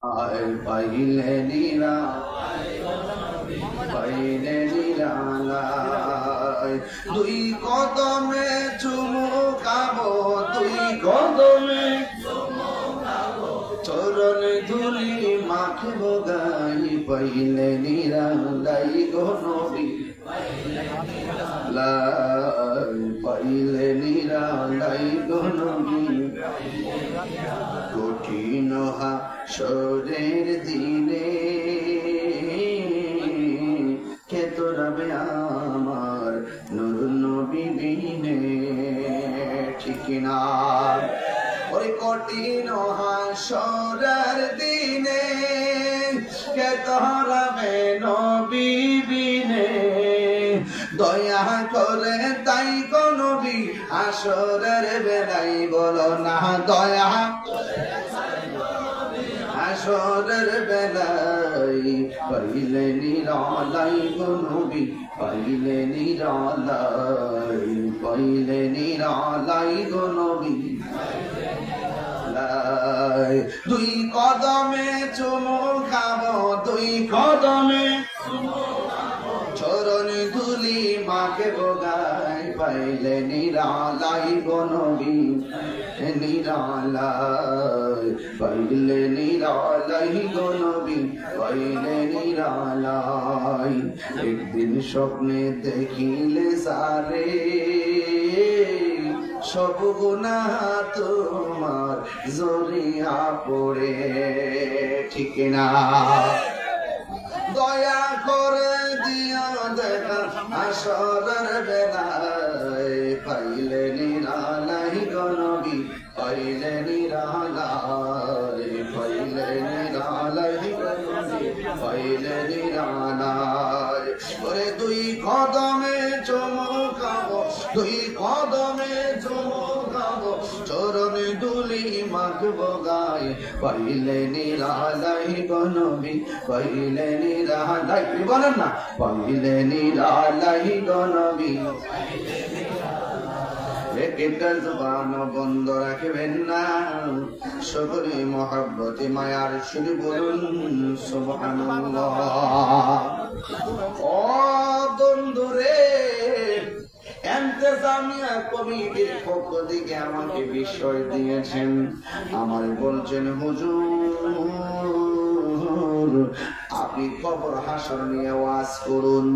আয় পাইলে নিরা পাইলে নিরালায় দুই কদমে চুমু খাবো দুই কদমে চরণ ধুলি মাখবো গাই পাইলে নিরালাই গো নবী পাইলে নিরালাই গো নবী কঠিন হাসরের দিনে কে তোরাবে আমার নূর নবী বিনে ঠিক না ওই কঠিন হাসরের দিনে কে তোরাবে নবী বিনে দয়া করে তাই গো নবী হাসরের বেলায় বলো না দয়া হাসরের বেলায় পাইলে নিরালাই গো নবী পাইলে নিরালাই পাইলে নিরালাই গো নবী দুই কদমে চুমু খাবো দুই কদমে চরণ ধুলি মাকে বোগাই পাইলে নিরালাই গো নবী নিরালাই পাইলে নিরালাই গো নবী পাইলে নিরালাই একদিন স্বপ্নে দেখিলে সারে সব গুনাহ তোমার জড়িয়া পড়ে ঠিক না দয়া করে দিও দেখা হাসরের বেলায় পাইলে নিরালাই গো নবী পাইলে নিরালাই পাইলে নিরালাই গো নবী পাইলে নিরালাই ওরে দুই কদমে চুমু খাবো দুই কদমে চুমু খাবো চরণ ধুলি মাখবো গাই পাইলে নিরালাই গো নবী পাইলে নিরালাই বলেন না পাইলে নিরালাই গো নবী একটা জবান বন্ধ রাখবেন না সকলে মহব্বতে মায়ার সুরে বলুন সুবহানাল্লাহ ও বন্ধুরে এন্তেজামিয়া কমিটির পক্ষ থেকে আমাকে বিষয় দিয়েছেন আমার বলছেন হুজুর আপনি কবর হাসর নিয়ে ওয়াজ করুন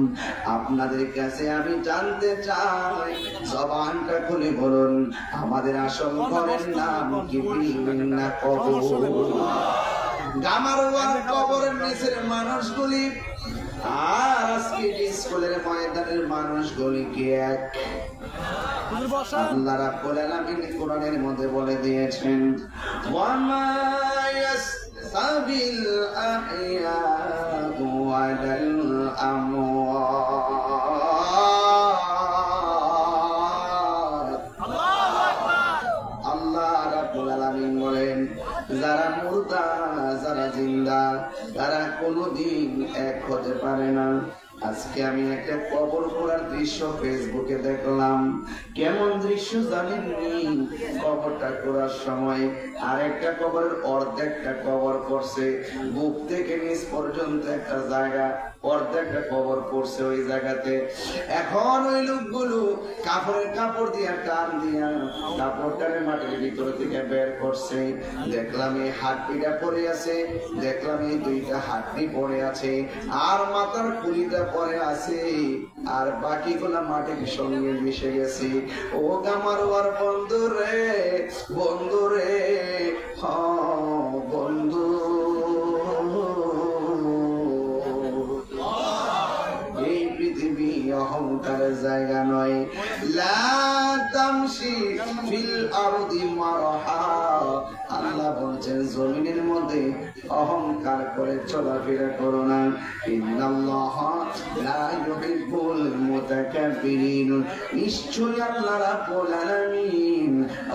আপনাদের কাছে আমি জানতে চাই জবানটা খুলে বলুন আমাদের আসল ঘরের নাম কি বিল্ডিং না কবর গামারওয়ার কবরের নিচের মানুষগুলি আর আজকে স্কুলের ময়দানের মানুষগুলি কি এক আল্লাহ রাব্বুল আলামিন কোরআনের মধ্যে বলে দিয়েছেন ওয়া মা ইয়াসতাবিল আহইয়া ওয়াল আমওয়াত আল্লাহ রাব্বুল আলামিন বলেন যারা মুর্দা যারা জিন্দা তারা কোনোদিন এক হতে পারে না আজকে আমি একটা কবর করার দৃশ্য ফেসবুকে দেখলাম কেমন দৃশ্য জানেননি কবরটা করার সময় আরেকটা কবরের অর্ধেকটা কবর করছে বুক থেকে নিচ পর্যন্ত একটা জায়গা অর্ধেকটা কবর করছে ওই জায়গাতে এখন ওই লোকগুলো কাপড় দিয়ে টান দিয়া কাপড়টারে মাটির ভিতর থেকে বের করছে দেখলাম এই হাড্ডিটা পড়ে আছে দেখলাম এই দুইটা হাড্ডি পড়ে আছে আর মাথার খুলিটা পরে আছে আর বাকিগুলা মাটির সঙ্গে মিশে গেছে ও গামারওয়ার বন্ধু রে বন্ধু এই পৃথিবী অহংকারের জায়গা নয় লা তামশি ফিল আরদি মারহা আল্লাহ বলছেন জমিনের মধ্যে অহংকার করে চলাফেরা করো না ইন্নাল্লাহা লা ইউহিব্বুল মুতাকাব্বিরিন নিশ্চয়ই আল্লাহ রাব্বুল আলামিন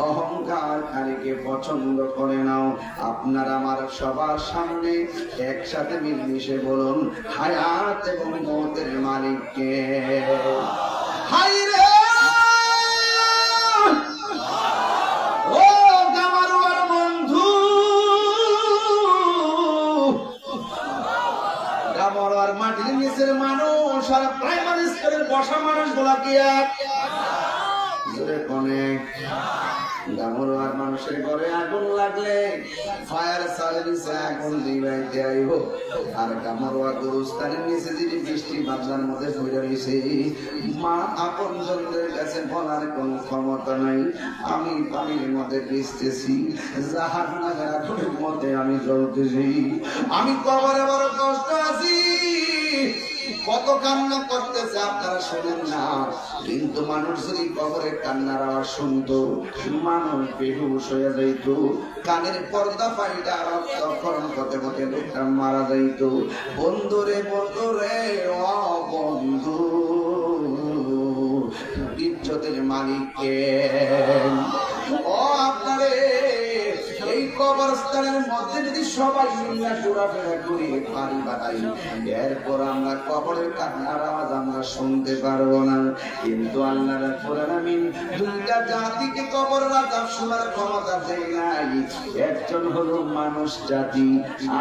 অহংকারকারীকে পছন্দ করে না আপনারা আমার সবার সামনে একসাথে মিলেমিশে বলুন হায়াত এবং মওতের মালিক কে হায় রে ও গামারওয়ার বন্ধু মরার মাটির নিচের মানুষ আর প্রাইমারি স্কুলের বসা মানুষ গুলা কি এক? জোরে কোনে গামরোয়ার মানুষের ঘরে আগুন লাগলে ফায়ার সার্ভিসে আগুন দিবাইতে আইব, আর গামরোয়া গোরস্থানের নিচে যদি বৃষ্টি বাদলার মধ্যে পড়ে রয়েছে, মা আপন জনদের কাছে বলার কোন ক্ষমতা নাই আমি পানির মধ্যে ভিজতেছি, জাহান্নামের আগুনের মধ্যে আমি জ্বলতেছি, আমি কবরে বড় কষ্ট আছি, কত কান্না করতেছে আপনারা শোনেন না। কিন্তু মানুষ যদি কবরের কান্নার আওয়াজ শুনতো, মানুষ বেহুশ হয়ে যাইত, কানের পর্দা ফাইটা রক্তক্ষরণ করতে করতে লোকটা মারা যাইত। বন্ধুরে বন্ধুরে ও বন্ধু, ইজ্জতের মালিককে ও আপনারে এই কবরস্থানের মধ্যে যদি সবাই মিলে ঘোরাফেরা করি পানি বাটাই, এরপর আমরা কবরের কান্নার আওয়াজ আমরা শুনতে পারবো না। কিন্তু আল্লাহ রাব্বুল আলামিন দুইটা জাতিকে কবরের আযাব শোনার ক্ষমতা দেয় নাই। একজন হলো মানুষ জাতি,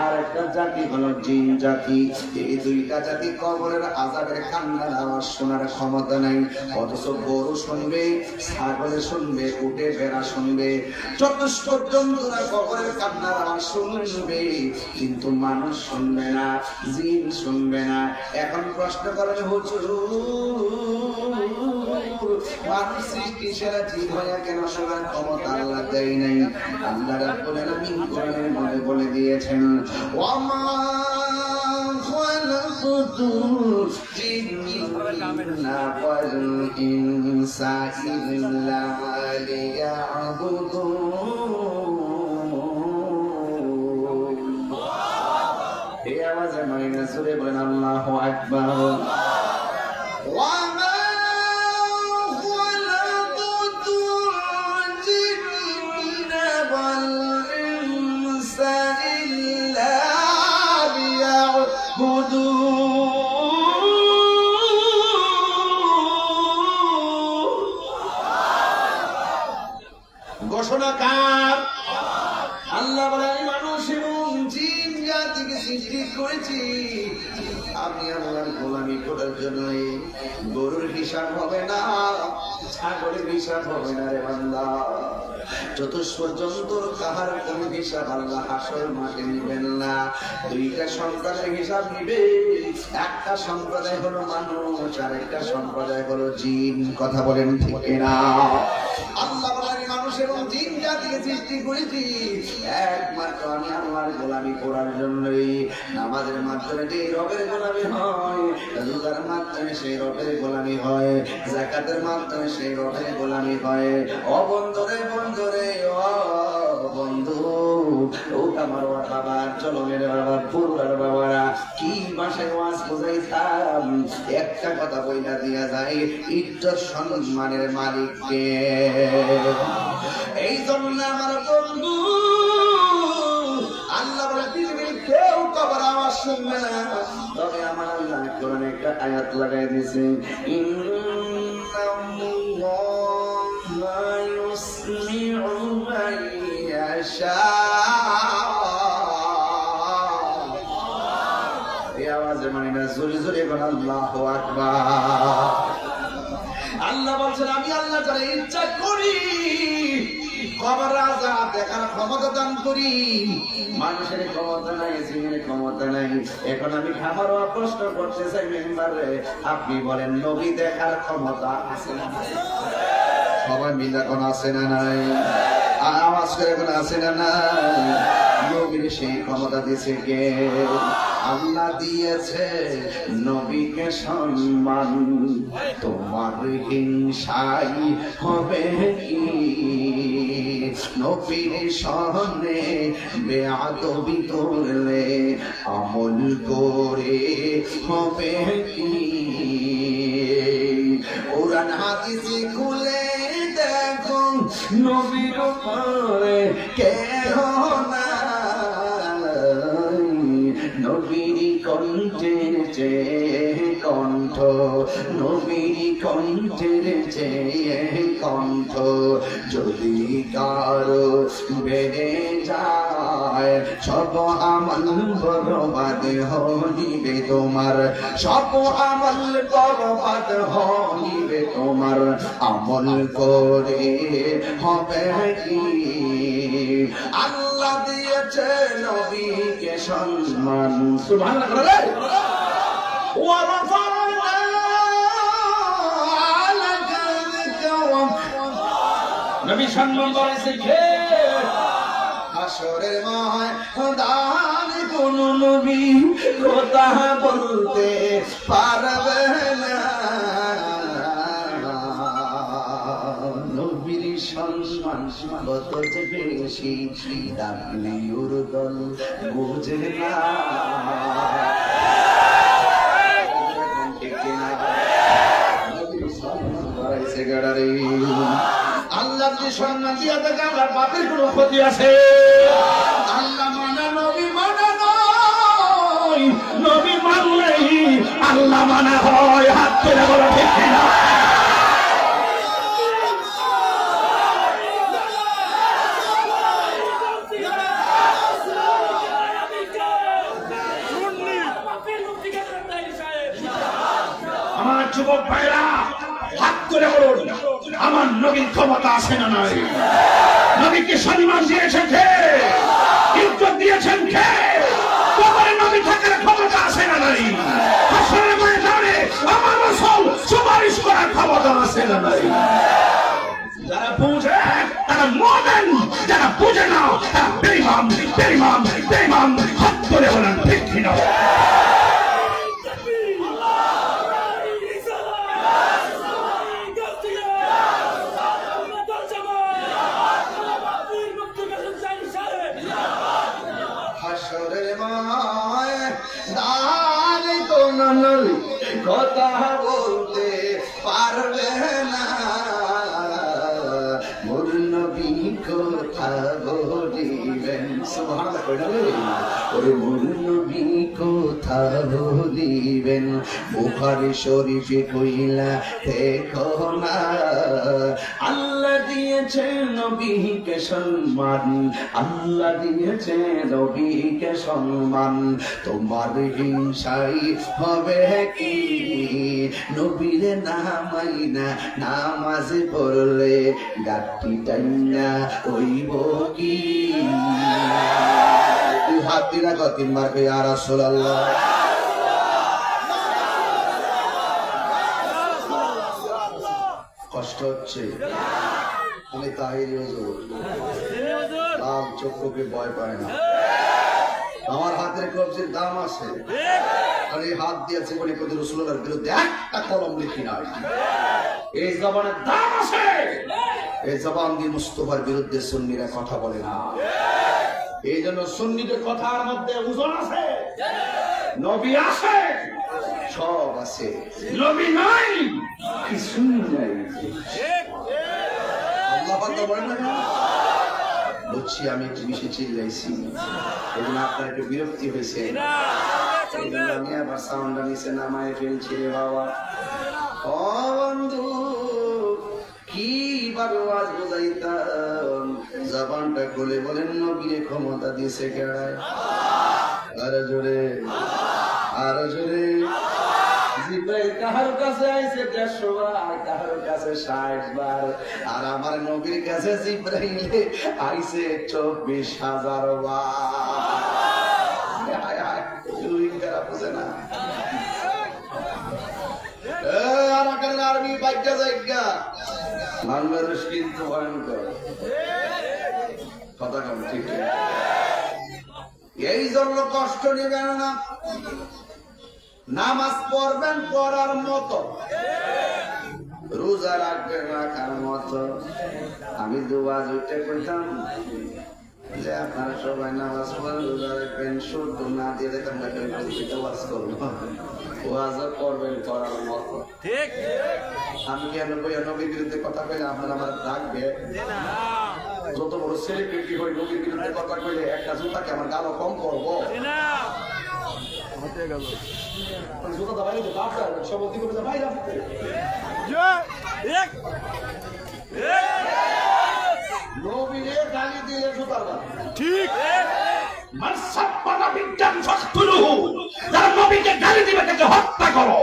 আর একটা জাতি হলো জিন জাতি। এই দুইটা জাতি কবরের আযাবের কান্নার আওয়াজ শোনার ক্ষমতা নাই। অথচ গরু শুনবে, ছাগলে শুনবে, উটে ভেড়া শুনবে, চতুষ্প জন্তুরা কবরের কান্নার আওয়াজ শুনবে, কিন্তু মানুষ শুনবে না, জিন শুনবে না। এখন প্রশ্ন করেন হুজুর, মানুষ সৃষ্টি সেরা জীব হয়ে কেন শোনার ক্ষমতা আল্লাহ দেয় নাই? আল্লাহ রাব্বুল আলামিন কোরআনের মধ্যে বলে দিয়েছেন, ওয়ামা খালাকুতুল জিন্না ওয়াল ইনসা ইল্লা লিয়াবুদুন। এই আওয়াজে মাইনা সুরে বলেন আল্লাহু আকবার। ঘোষণা কার? আল্লাহ বলেন মানুষ এবং জিন জাতিকে সৃষ্টি করেছি আমি আল্লাহর গোলামি করার জন্য। গরুর হিসাব হবে না, ছাগলের হিসাব হবে না রে বান্দা। চতুষ্প জন্তুর কাহার কোন হিসাব আল্লাহ হাসর মাঠে নিবেন না। দুইটা সম্প্রদায়ের হিসাব নিবে, একটা সম্প্রদায় হলো মানুষ আর একটা সম্প্রদায় হলো জিন। কথা বলেন ঠিক না? আল্লাহ বলেন মানুষ এবং জিন জাতিকে সৃষ্টি করেছি একমাত্র আমি আল্লাহর গোলামি করার জন্যই। নামাজের মাধ্যমে যে রবের গোলামি হয়, রোজার মাধ্যমে সেই রবের গোলামি হয়, যাকাতের মাধ্যমে সেই রবের গোলামি হয়। ও বন্ধুরে বন্ধুরে ও বন্ধু, ও আমার বাবা, চলো মেরে বাবা, পুরার বাবারা, কি ভাষায় ওয়াজ বুঝাইতাম, একটা কথা বইলা দিয়া যায়, ইজ্জত সম্মানের মালিককে। এই জন্য আমার বন্ধু আল্লাহ বলে পৃথিবীর কেউ কবর আওয়াজ শুনবে না, তবে আমার আল্লাহ কোরআনে একটা আয়াত লাগাই দিয়েছে, ইন্নাল্লাহা ইউসমিউ মান ইয়াশা। এই আওয়াজে মানে না, জোরে জোরে বল আল্লাহু আকবার। আল্লাহ বলছেন আমি আল্লাহ যারা ইচ্ছা করি কবর আযাব দেখার ক্ষমতা দান করি। মানুষের ক্ষমতা নাই, জিনের ক্ষমতা নাই। এখন আমি খাবার প্রশ্ন করতে চাই মেম্বারে, আপনি বলেন নবী দেখার ক্ষমতা আছে না? সবাই মিলে এখন আছে না নাই? আওয়াজ করে এখন আছে না নাই? নবীর সেই ক্ষমতা দিয়েছে কে? আল্লাহ দিয়েছে নবীকে সম্মান। তোমার হিংসাই হবে কি? নবীর সামনে বেয়াদবি করলে আমল করে হবে কি? কোরআন হাদিস খুলে দেখো নবীর উপরে কেহ নাই। নবীর কণ্ঠের চেয়ে কণ্ঠ, নবীর কণ্ঠের চেয়ে কণ্ঠ যদি কারো বেড়ে যায় হয় সব আমল বরবাদ হইবে তোমার, সব আমল বরবাদ হইবে তোমার, আমল করে হবে কি? আল্লাহ দিয়েছে নবীকে সম্মান, সুবহানাল্লাহ। ওয়া রাফা'না লাকা যিকরাক, নবী সম্মান করেছে কে? হাসরের ময়দান কোন নবী কথা বলতে পারবে না, নবীর সম্মান কত যে বেশি ডাকলিউর দল বুঝে না। আল্লাহ যে সম্মান দিয়া থাকে আমরা বাপের কোন ক্ষতি আছে? আল্লাহ মানা নবী মানা নয়, নবী মানলেই আল্লাহ মানা হয়। হাত তুলে বলো ঠিক না? আমার যুবক ভাইরা হাত তুলে বলুন, আমার নবীর ক্ষমতা আছে না নাই? নবীকে সম্মান দিয়েছেন কে? ইজ্জত দিয়েছেন কে? কবরে নবী থাকার ক্ষমতা আছে না নাই? হাসরের ময়দানে আমার রাসূল সুপারিশ করার ক্ষমতা আছে না নাই? যারা বুঝে তারা মুমিন, যারা বুঝে না তারা বেঈমান, বেঈমান, বেঈমান। হাত তুলে বলেন ঠিক কিনা? কথা বলতে পারবে না, মোর নবী কথা বলিবেন, সুবহানাল্লাহ। ওরে মোর নবী কথা বলিবেন, বুখারী শরীফে কইলা দেখো না, আল্লাহ দিয়েছে নবীকে সম্মান, আল্লাহ দিয়েছে নবীকে সম্মান। তোমার হিংসাই হবে কি? নবীরে নামাই না নামাজ পড়লে গাঠি টাইনা হইব কি? হাতিরা কতিনবার কই ইয়া রাসূলুল্লাহ। কষ্ট হচ্ছে? আমি তাহিরি হুজুর, লাল চক্ষুকে ভয় পায় না। আমার হাতের কবজির দাম আছে, আর এই হাত দিয়েছে বলে কোন রাসূলুল্লাহর বিরুদ্ধে একটা কলম লিখি নাই। এই জবানের দাম আছে, এই জবান দিয়ে মুস্তাফার বিরুদ্ধে সুন্নিরা কথা বলে না। এই জন্য সুন্নিদের কথার মধ্যে ওজন আছে, নবী আছে, সব আছে, নবী নাই কিছু নাই। আল্লাহ পাক বলেন না, বুঝছি আমি একটু বেশি চিল্লাইছি, এই জন্য আপনার একটু বিরক্তি হয়েছে, এই জন্য আমি আবার সাউন্ডটা নিচে নামায় ফেলছি রে বাবা। ও বন্ধু, কিভাবে আওয়াজ বোঝাইতাম? জবানটা খুলে বলেন নবীর ক্ষমতা দিয়েছে কেড়ায়। আরো জোরে, আরো জোরে। জিব্রাইল কাহার কাছে আইছে 150 বার, কাহার কাছে 60 বার, আর আমার নবীর কাছে জিব্রাইল আইছে 24,000 বার। হায় হায়, দুই খারাপ বুঝে না। আমাদের আর্মি বাইকটা জায়গা, বাংলাদেশ কিন্তু ভয়ঙ্কর কথা কম, ঠিক? এই জন্য কষ্ট নেবেন না, নামাজ পড়বেন পড়ার মতো, রোজা রাখবেন রাখার মতো। আমি দুয়াজ উঠে কইতাম যে আপনারা সবাই নামাজ পড়েন, রোজা রাখবেন, শুদ্ধ না দিয়ে দেখেন ওয়াজ করবো, ওয়াজ করবেন করার মতো, ঠিক? আমি কেন বইয়া নবীর বিরুদ্ধে কথা কইলে আপনারা আমার ডাকবে? যত বড় সেলিব্রিটি হই, নবীর বিরুদ্ধে কথা কইলে একটা জুতাকে আমার গালও কম করবো? জুতা দাবাই তো বাপ সব অতি করে ভাই রাখতে নবীরে গালি দিয়ে জুতা, ঠিক? মানসাব্বানা বিদ্যান ফাকতুলুহু, যারা নবীকে গালি দিবে তাকে হত্যা করো।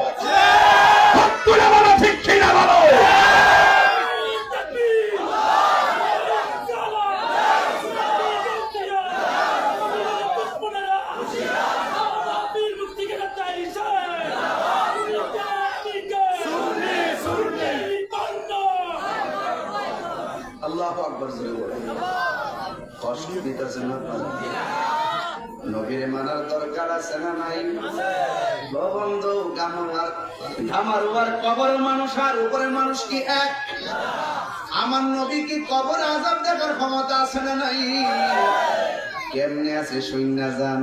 হত্যা বলো, ঠিক কিনা বলো? আল্লাহু আকবার। কষ্ট দিতেছেন আপনারা? নবীর মানার দরকার আছে না নাই? বন্ধু, গামারুয়ার কবরের মানুষ আর উপরের মানুষ কি এক? আমার নবী কি কবর আযাব দেখার ক্ষমতা আছে না নাই? কেমনে আছে সৈন্যা যান।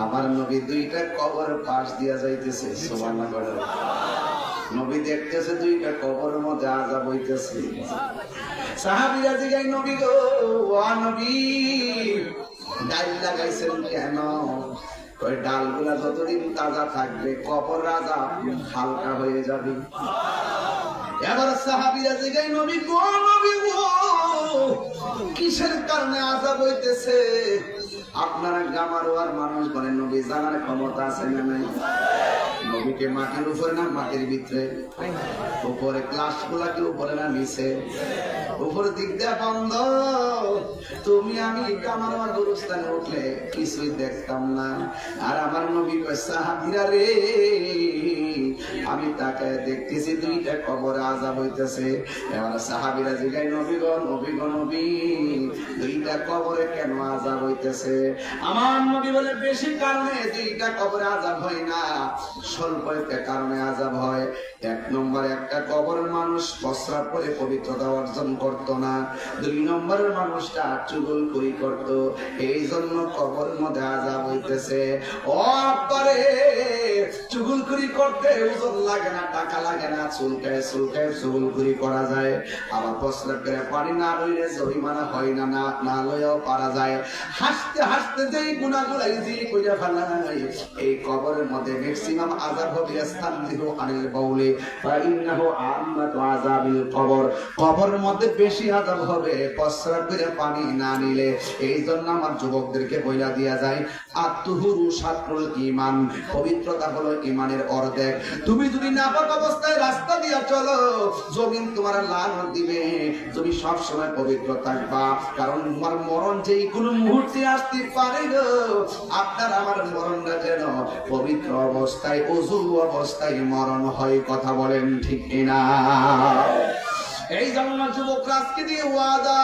আমার নবী দুইটা কবর পাশ দিয়া যাইতেছে, সুবহানাল্লাহ। নবী দেখতেছে দুইটা কবরের মধ্যে আযাব হইতেছে। সাহাবীরা জিগায়, নবী গো, ও নবী, ডাল লাগাইছেন কেন? ওই ডালগুলা যতদিন তাজা থাকবে কবর আযাব হালকা হয়ে যাবে। এবার সাহাবীরা জিগায়, নবী গো, নবী গো, কিসের কারণে আযাব হইতেছে? আপনারা গামারোয়ার মানুষ বলেন, নবী জানার ক্ষমতা আছে না নাই? নবীকে মাটির উপরে না মাটির ভিতরে? উপরে ক্লাস গুলা কি উপরে না নিচে? উপর দিক দিয়ে বন্ধ। তুমি আমি গামারোয়ার গুরুস্থানে উঠলে কিছুই দেখতাম না। আর আমার নবী কয়, সাহাবীরা রে, আমি তাকে দেখতেছি দুইটা কবরে আযাব হইতেছে। এবার সাহাবীরা জিগায়, নবী গো, নবী গো, নবী, দুইটা কবরে কেন আযাব হইতেছে? আমার নবী বলে, বেশি কারণে দুইটা কবরে আযাব হয় না, স্বল্প একটা কারণে আযাব হয়। এক নম্বরে একটা কবরের মানুষ প্রস্রাব করে পবিত্রতা অর্জন করত না। দুই নম্বরের মানুষটা চুগলখড়ি করত, এই জন্য কবরের মধ্যে আযাব হইতেছে। ও আব্বারে, চুগলখড়ি করতে ওজন লাগে না, টাকা লাগে না, চুলকায় চুলকায় চুগলখড়ি করা যায়। আবার প্রস্রাব করে পানি না লইলে জরিমানা হয় না, না লইয়াও পারা যায়। হাসতে হাসতে যেই গুনাহগুলো ইজি কইরা ফেলাই, এই কবরের মধ্যে ম্যাক্সিমাম আযাব হবে ইস্তানজিহু আনিল বাউলি ফা ইন্নাহু আম্মাতু আযাবিল কবর। কবরের মধ্যে বেশি আযাব হবে প্রস্রাব করে পানি না নিলে। এই জন্য আমার যুবকদেরকে বইলা দিয়া যায়, আত-তুহুরু শাতরুল ঈমান, পবিত্রতা হলো ঈমানের অর্ধেক। তুমি যদি নাপাক অবস্থায় রাস্তা দিয়া চলো, জমিন তোমার লানত দিবে। তুমি সব সময় পবিত্র থাকবা, কারণ তোমার মরণ যেই কোনো মুহূর্তে আসতে পারে গো। আপনার আমার মরণটা যেন পবিত্র অবস্থায়, ওযু অবস্থায় মরণ হয়। কথা বলেন ঠিক কিনা? এই জন্য যুবকরা আজকে দিয়ে ওয়াদা,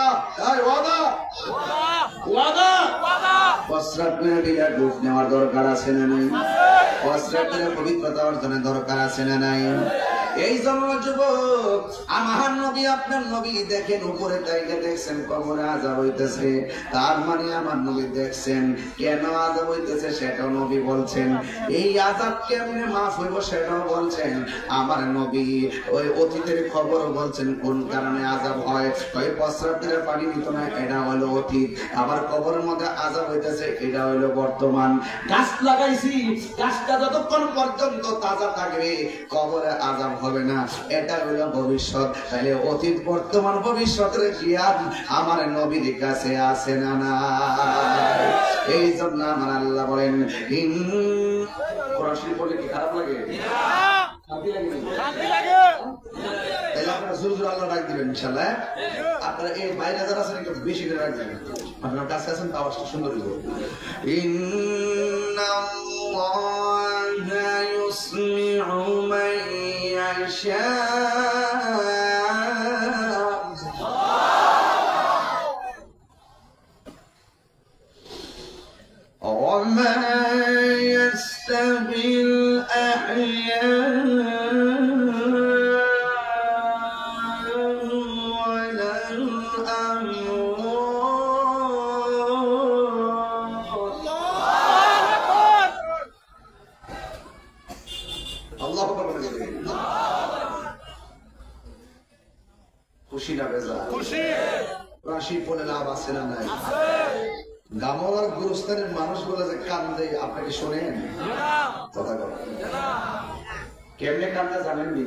ওয়াদা ওয়াদা ওয়াদা, প্রস্রাব করে দিলে ডুব নেওয়ার দরকার আছে না নাই? প্রস্রাব করে পবিত্রতা অর্জনের দরকার আছে না নাই? এই জন্য যুবক, আমার নবী আপনার নবী দেখেন উপরে তাইকে দেখছেন কবরে আযাব হইতেছে, তার মানে আমার নবী দেখছেন কেন আযাব হইতেছে সেটাও নবী বলছেন। এই আযাব কেমনে মাফ হইব সেটাও বলছেন আমার নবী। ওই অতীতের খবরও বলছেন কোন কারণে আযাব হয়। ওই প্রস্রাব করে পানি নিত না, এটা হলো অতীত। আবার কবরের মধ্যে আযাব হইতেছে, এটা হলো বর্তমান। গাছ লাগাইছি, গাছটা যতক্ষণ পর্যন্ত তাজা থাকবে কবরে আযাব হবে না, এটা হলো ভবিষ্যৎ। তাহলে অতীত, বর্তমান, ভবিষ্যতের জ্ঞান আমার নবীর কাছে আছে না না? এই জন্য আমার আল্লাহ বলেন, কোরআন শরীফ বলে কি খারাপ লাগে? শান্তি লাগে। তাহলে আপনারা জোর জোর আল্লাহ ডাক দিবেন ইনশাআল্লাহ। আপনারা এই বাইরে যারা আছেন একটু বেশি করে ডাক দিবেন। আপনার কাছে আছেন তাও আসলে সুন্দর হইব। ইন্নাল্লাহা ইউসমিউ মান ইয়াশা وما يستوي الأحياء ولا الأموات. الله أكبر. খুশি না বেজা? খুশি। রাশি পড়ে লাভ আছে না নাই? গামলার গুরুস্থানের মানুষগুলো যে কান্দে, আপনাকে শোনেন? কথা বলেন। কেমনে কান্দে জানেন নি?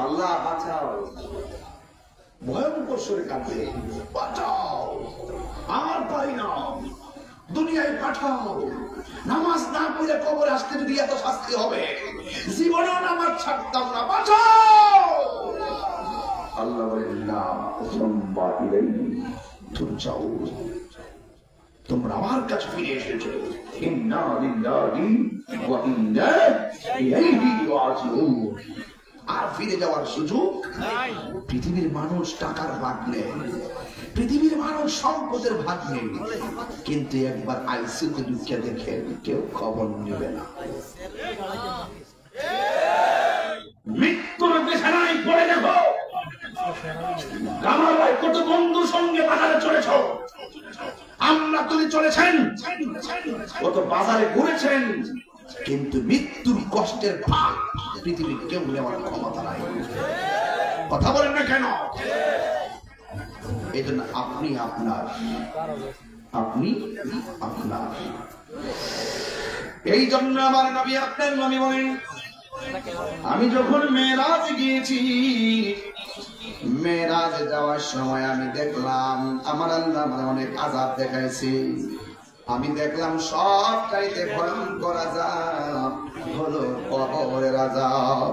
আল্লাহ বাঁচাও, ভয়ঙ্কর সুরে কান্দে, বাঁচাও, আমার পারি না, দুনিয়ায় পাঠাও। নামাজ না পড়ে কবরে আসতে যদি এত শাস্তি হবে, জীবনেও নামাজ ছাড়তাম না। বাঁচাও। আল্লাহ বলেন না, তোমরা আমার কাছে ফিরে এসেছো। ইন্না লিল্লাহি ওয়া ইন্না ইলাইহি রাজিউন। আর ফিরে যাওয়ার সুযোগ পৃথিবীর মানুষ টাকার ভাগ নেই, পৃথিবীর মানুষ সম্পদের ভাগ নেই, কিন্তু একবার আইসিইউতে ঢুকে দেখে কেউ খবর নেবে না। মৃত্যুর বিছানায় পড়ে দেখো, আমার ভাই কত বন্ধুর সঙ্গে বাজারে চলেছ, আমরা তুলে চলেছেন, কত বাজারে ঘুরেছেন, কিন্তু মৃত্যুর কষ্টের ভাগ পৃথিবীর কেউ নেওয়ার ক্ষমতা নাই। কথা বলেন না কেন? এই জন্য আপনি আপনার, আপনি আপনার। এই জন্য আমার নবী আপনার নবী বলেন, আমি যখন মেরাজে গিয়েছি, মেরাজে যাওয়ার সময় আমি দেখলাম আমার আল্লাহ আমার অনেক আযাব দেখাইছে। আমি দেখলাম সবচাইতে ভয়ঙ্কর আযাব হলো কবরের আযাব।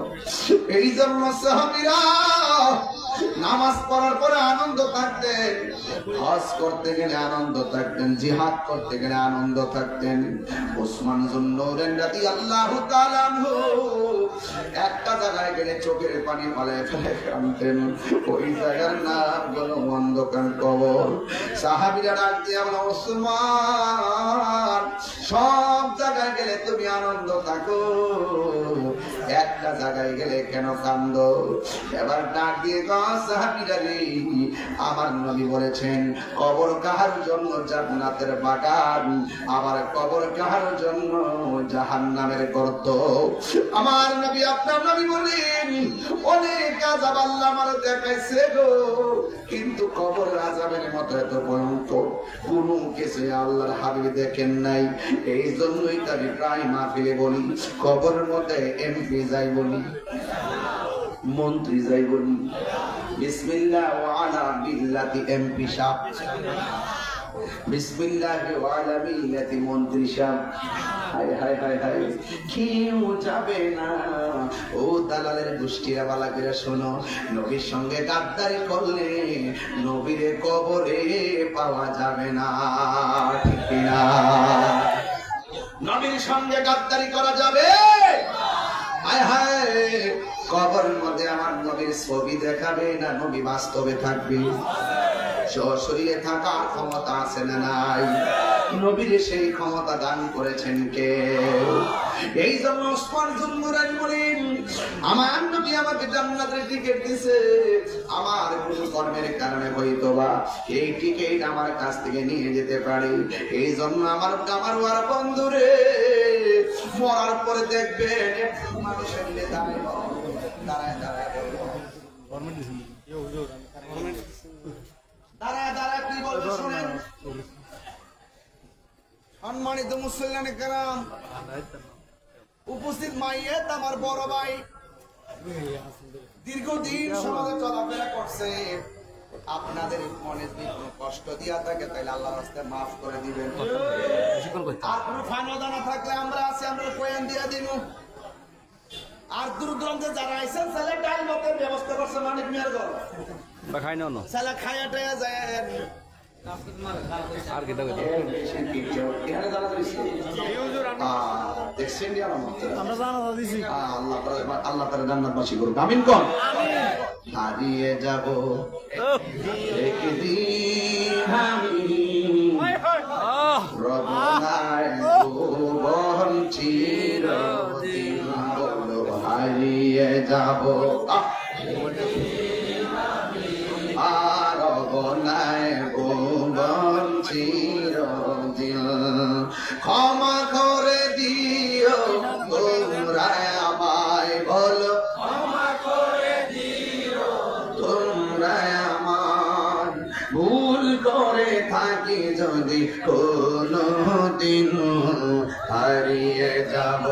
এই জন্য সাহাবীরা নামাজ পড়ার পরে আনন্দ থাকতেন, হজ করতে গেলে আনন্দ থাকতেন, জিহাদ করতে গেলে আনন্দ থাকতেন। ওসমান যুন্নুরাইন রাদিয়াল্লাহু তাআলা আনহু একটা জায়গায় গেলে চোখের পানি ফেলে ফেলে কাঁদতেন। ওই জায়গার নাম হলো অন্ধকার কবর। সাহাবীরা ডাক দিয়ে বলল, ওসমান সব জায়গায় গেলে তুমি আনন্দ থাকো, একটা জায়গায় গেলে কেন কান্দো? এবার ডাক দিয়ে সাহাবীরা রে, আমার নবী বলেছেন কবর কাহার জন্য জান্নাতের বাগান, আবার কবর কাহার জন্য জাহান্নামের গর্ত। আমার নবী আপনার নবী বলেন, অনেক আযাব আল্লাহ আমার দেখাইছে গো, কিন্তু কবর আযাবের মতো এত ভয়ঙ্কর কোন কিছু আল্লাহর হাবিব দেখেন নাই। এই জন্যই তাকে প্রায় মাহফিলে বলি, কবরের মধ্যে এমপি যাই বলি, মন্ত্রী যাই বলি, বিসমিল্লাহ ওয়া আলা বিল্লাতি এমপি সাহেব, বিসমিল্লাহ ওয়া আলা বিল্লাতি মন্ত্রী সাহেব। হায় হায় হায় হায়, কেউ যাবে না। ও দালালের গোষ্ঠীরা বালা করে শোনো, নবীর সঙ্গে গাদ্দারি করলে নবীরে কবরে পাওয়া যাবে না, ঠিক না? নবীর সঙ্গে গাদ্দারি করা যাবে? হায় হায়, কবরের মধ্যে আমার নবীর ছবি দেখাবে না, নবী বাস্তবে থাকবে। সশরীরে থাকার ক্ষমতা আছে না নাই? নবীর সেই ক্ষমতা দান করেছেন কে? এই জন্য ওসমান যুন্নুরাইন বলেন, আমার নবী আমাকে জান্নাতের টিকিট দিয়েছে, আমার কোন কর্মের কারণে হয়তোবা এই টিকিট আমার কাছ থেকে নিয়ে যেতে পারে। এই জন্য আমার ওয়ার বন্ধুরে, মরার পরে দেখবেন মানুষের মিলে দাঁড়ায় দাঁড়ায় দাঁড়ায় দাঁড়ায় কি বলবে শুনেন। সম্মানিত মুসল্লিয়ানে কেরাম, উপস্থিত মাইয়েত আমার বড় ভাই দীর্ঘদিন সমাজে চলাফেরা করছে। আপনাদের মনে যদি কোনো কষ্ট দিয়া থাকে তাহলে আল্লাহর রাস্তায় মাফ করে দিবেন। আর কোনো ফানো দানা থাকলে আমরা আছি, আমরা কোয়েন দিয়া দিব। আর দূর দূরান্তে যারা আইছেন তাহলে টাইম মতো ব্যবস্থা করছে মানিক মিয়ার ঘর খাই না, সালা খায়া টায়া যায় আর কি দেখো এখানে যারা দেখছেন আমরা জানা দিছি। আল্লাহ তাআলা জান্নাতবাসী করুন, আমিন কোন। হারিয়ে যাব একদিন আমি, রব নাই ভুবন চিরদিন, বলো হারিয়ে যাব আর নাই ভুবন চিরদিন। ক্ষমা করে দিও তোমরা আমায়, বলো ক্ষমা করে দিও তোমরা আমার, ভুল করে থাকি যদি কোনো দিন, হারিয়ে যাব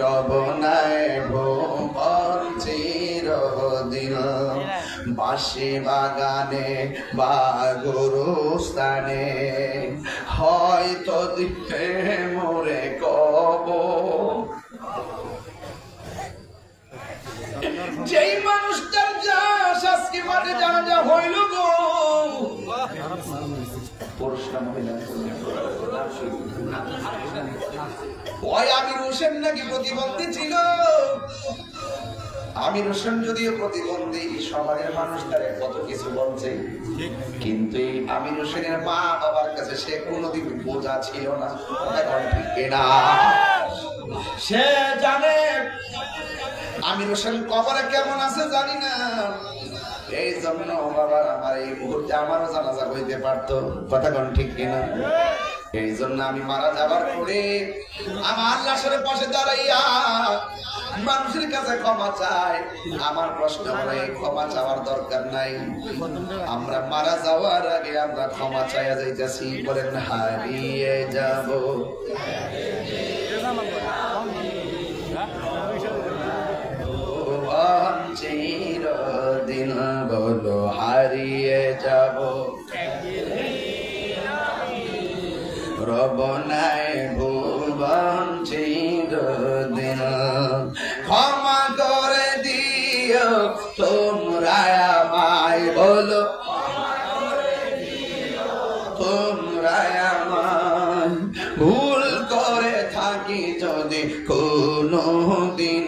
রব নাই ভুবন চিরদিন। বাঁশি বাগানে বা গোরস্থানে হয়তো দিবে মোরে কবর। যেই মানুষটার যাস আজকে মাঠে জানাজা হইল গো, পুরুষরা মহিলা ওই আমির হোসেন নাকি প্রতিবন্ধী ছিল। আমির হোসেন যদিও প্রতিবন্ধী, সমাজের মানুষ তারে কত কিছু বলছে, কিন্তু এই আমির হোসেনের মা বাবার কাছে সে কোনোদিন বোঝা ছিল না। সে জানে আমির হোসেন কবরে কেমন আছে জানি না, এই জন্য বাবার আমার এই মুহূর্তে আমারও জানাজা হইতে পারতো। কথা কোন ঠিক কিনা? এই জন্য আমি মারা যাবার পরে আমার লাশের পাশে দাঁড়াইয়া মানুষের কাছে ক্ষমা চাই। আমার প্রশ্ন হলো এই ক্ষমা চাওয়ার দরকার নাই, আমরা মারা যাওয়ার আগে আমরা ক্ষমা চাইয়া যাইতেছি। বলেন হারিয়ে যাব চিরদিন, বলো হারিয়ে যাব রব নাই ভুবন চিরদিন। ক্ষমা করে দিও তোমরা আমায়, বলো তোমরা আমায়, ভুল করে থাকি যদি কোনো দিন,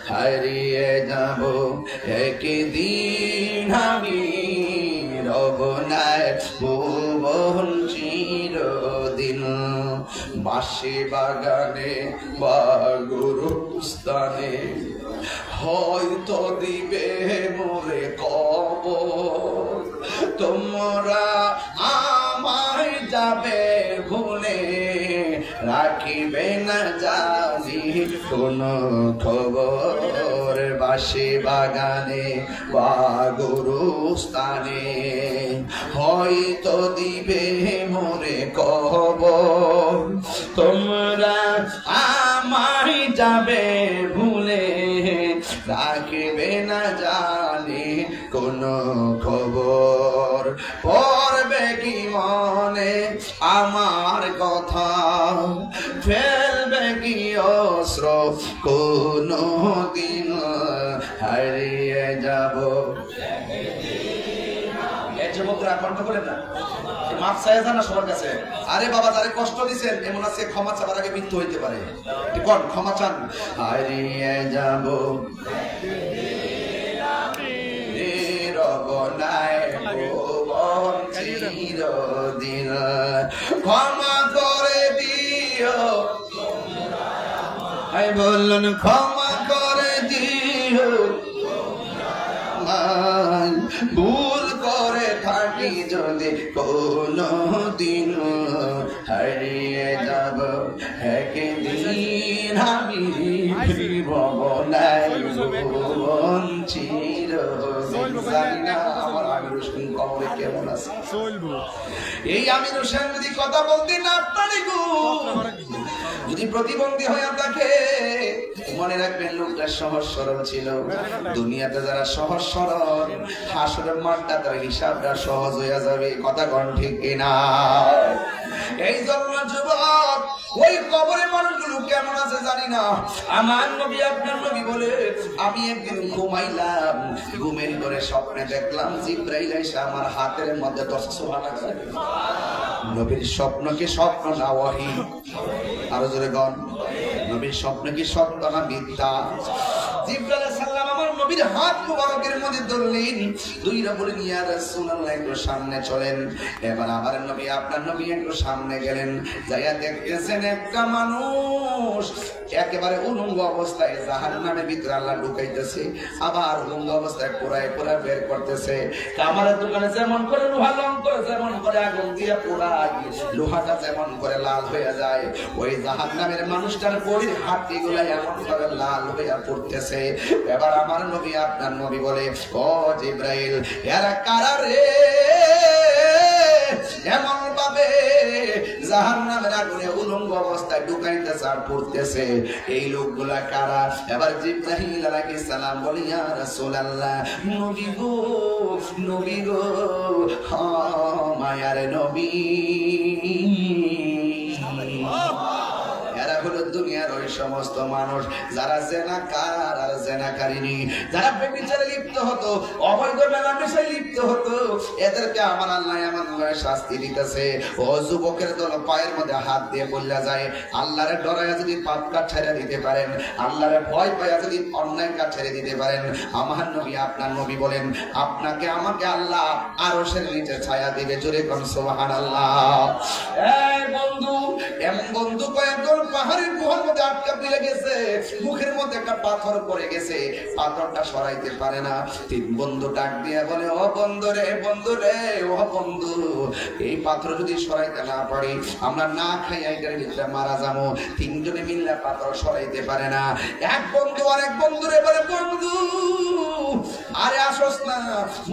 হারিয়ে যাব একদিন আমি রব নাই ভুবন চিরদিন। বাঁশি বাগানে বা গোরস্থানে হয়তো দিবে মোরে কবর, তোমরা আমায় যাবে ভুলে, রাখিবে না জানি কোনো খবর। বাঁশি বাগানে বা গোরস্থানে হয়তো দিবে মোরে কবর, তোমরা আমায় যাবে ভুলে, রাখিবে না জানি কোনো খবর। পড়বে কি মনে আমার কথা, ফেলবে কি অস্ত্র কোনো দিন, হারিয়ে যাব। যুবকরা কণ্ঠ বলেন না, মাফ চাই না সবার কাছে। আরে বাবা যারে কষ্ট দিচ্ছেন এমন আছে ক্ষমা চাবার আগে মৃত্যু হইতে পারে, কোন ক্ষমা চান। হারিয়ে যাব রব নাই ভুবন চিরদিন, ক্ষমা করে দিও, বলুন ক্ষমা করে দিও, ভুল করে থাকি যদি কোনো দিন, হারিয়ে যাব একদিন আমি ভবনাই ভুবন চিরদিন। জানি না আমার আমির হোসেন কবরে কেমন আছে। এই আমির হোসেন যদি কথা বলতে না পারে গো, যদি প্রতিবন্ধী হয়ে থাকে, মনে রাখবেন লোকটা সহজ সরল ছিল। দুনিয়াতে যারা সহজ সরল, হাসরের মাঠটা তার হিসাবটা সহজ হয়ে যাবে। কথা কোন ঠিক কিনা? এই জন্য যুবক ওই কবরে মানুষগুলো কেমন আছে জানি না। আমার নবী আপনার নবী বলে, আমি একদিন ঘুমাইলাম, ঘুমের ঘরে স্বপ্নে দেখলাম জিবরাইল এসে আমার হাতের মধ্যে 10 সুবহানাল্লাহ। নবীর স্বপ্ন কি স্বপ্ন না ওয়াহি? আরো জোরে গন, নবীর স্বপ্ন কি সত্য না মিথ্যা? জিবরাইল আলাইহিস সালাম আমার নবীর হাত মুবারকের মধ্যে ধরলেন, দুইরা বলেন ইয়া রাসূলুল্লাহ একটু সামনে চলেন। এবার আমার নবী আপনার নবী একটু সামনে গেলেন, যাইয়া দেখতেছেন একটা মানুষ একেবারে উলঙ্গ অবস্থায় জাহান্নামের ভিতরে আল্লাহ ঢুকাইতেছে, আবার উলঙ্গ অবস্থায় পোড়ায় পোড়ায় বের করতেছে। কামারের দোকানে যেমন করে লোহা লং করে, যেমন করে আগুন দিয়ে পোড়ায়, লোহাটা যেমন করে লাল হয়ে যায়, ওই জাহান্নামের মানুষটার বডির হাড়টি গুলা এমন ভাবে লাল হয়ে পড়তেছে। এবার আমার নবী আপনার নবী বলে, ও জিবরাইল, এরা কারা রে? এমন ভাবে জাহান্নামের আগুনে উলঙ্গ অবস্থায় ঢুকাইতেছে আর পড়তেছে। এই লোকগুলা কারা? এবার জিবরাইল আলাইহিস সালাম বলে, ইয়া রাসূলুল্লাহ, নবী গো, নবী গো, মায়ার নবী। এরা হলো দুনিয়ার ওই সমস্ত মানুষ যারা জেনাকার আর জেনাকারিনী, যারা ব্যভিচারে লিপ্ত হতো, অবৈধ মেলামেশায় লিপ্ত হতো, এদেরকে আমার আল্লাহ এমন ভাবে শাস্তি দিতেছে। ও যুবকের দল, পায়ের মধ্যে হাত দিয়ে বললা যায়, আল্লাহরে ডরাইয়া যদি পাপ কাজ ছেড়ে দিতে পারেন, আল্লাহরে ভয় পাইয়া যদি অন্যায় কাজ ছেড়ে দিতে পারেন, আমার নবী, আপনার নবী বলেন, আপনাকে আমাকে আল্লাহ আরশের নিচে ছায়া দিবে। জোরে কোন সুবহানাল্লাহ। এই বন্ধু, এমন বন্ধু কয়েকজন পাহাড়ের গুহার মধ্যে আটকা পড়ে গেছে, মুখের মধ্যে একটা পাথর পড়ে গেছে, পাথরটা সরাইতে পারে না। তিন বন্ধু ডাক দিয়ে বলে, ও বন্ধু রে, বন্ধু রে, ও বন্ধু, এই পাথর যদি সরাইতে না পারি, আমরা না খাই আইটার ভিতরে মারা যাবো। তিনজনে মিললে পাথর সরাইতে পারে না। এক বন্ধু আরেক বন্ধু রে বলে, বন্ধু আরে আসস না,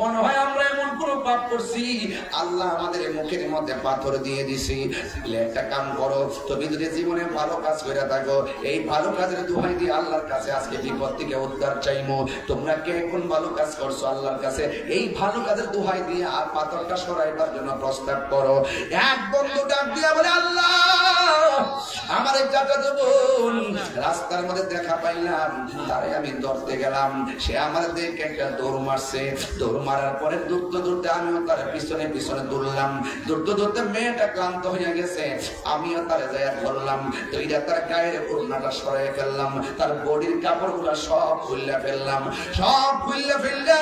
মনে হয় আমরা এমন কোন পাপ করছি, আল্লাহ আমাদের মুখের মধ্যে পাথর দিয়ে দিছি। একটা কাম করো, তুমি যদি জীবনে ভালো কাজ করে থাকো, এই ভালো কাজের দোহাই দিয়ে আল্লাহর কাছে আজকে বিপদ থেকে উদ্ধার চাইমো। তোমরা কে কোন ভালো কাজ করছো আল্লাহর কাছে, এই ভালো কাজের দোহাই দিয়ে আর পাথরটা সরাইবার জন্য প্রস্তাব করো। এক বন্ধু ডাক দিয়ে বলে, আল্লাহ আমার এক চাচাতো বোন রাস্তার মধ্যে দেখা পাইলাম, তারে আমি ধরতে গেলাম, সে আমার দেখে একটা দৌড় মারছে। দৌড় মারার পরে দৌড়তে দৌড়তে আমিও তার পিছনে পিছনে দৌড়লাম। দৌড়তে দৌড়তে মেয়েটা ক্লান্ত হয়ে গেছে, আমিও তারে যাইয়া ধরলাম, দুইটা তার গায়ের ওড়নাটা সরাই ফেললাম, তার বডির কাপড় গুলা সব খুললে ফেললাম, সব খুললে ফেললে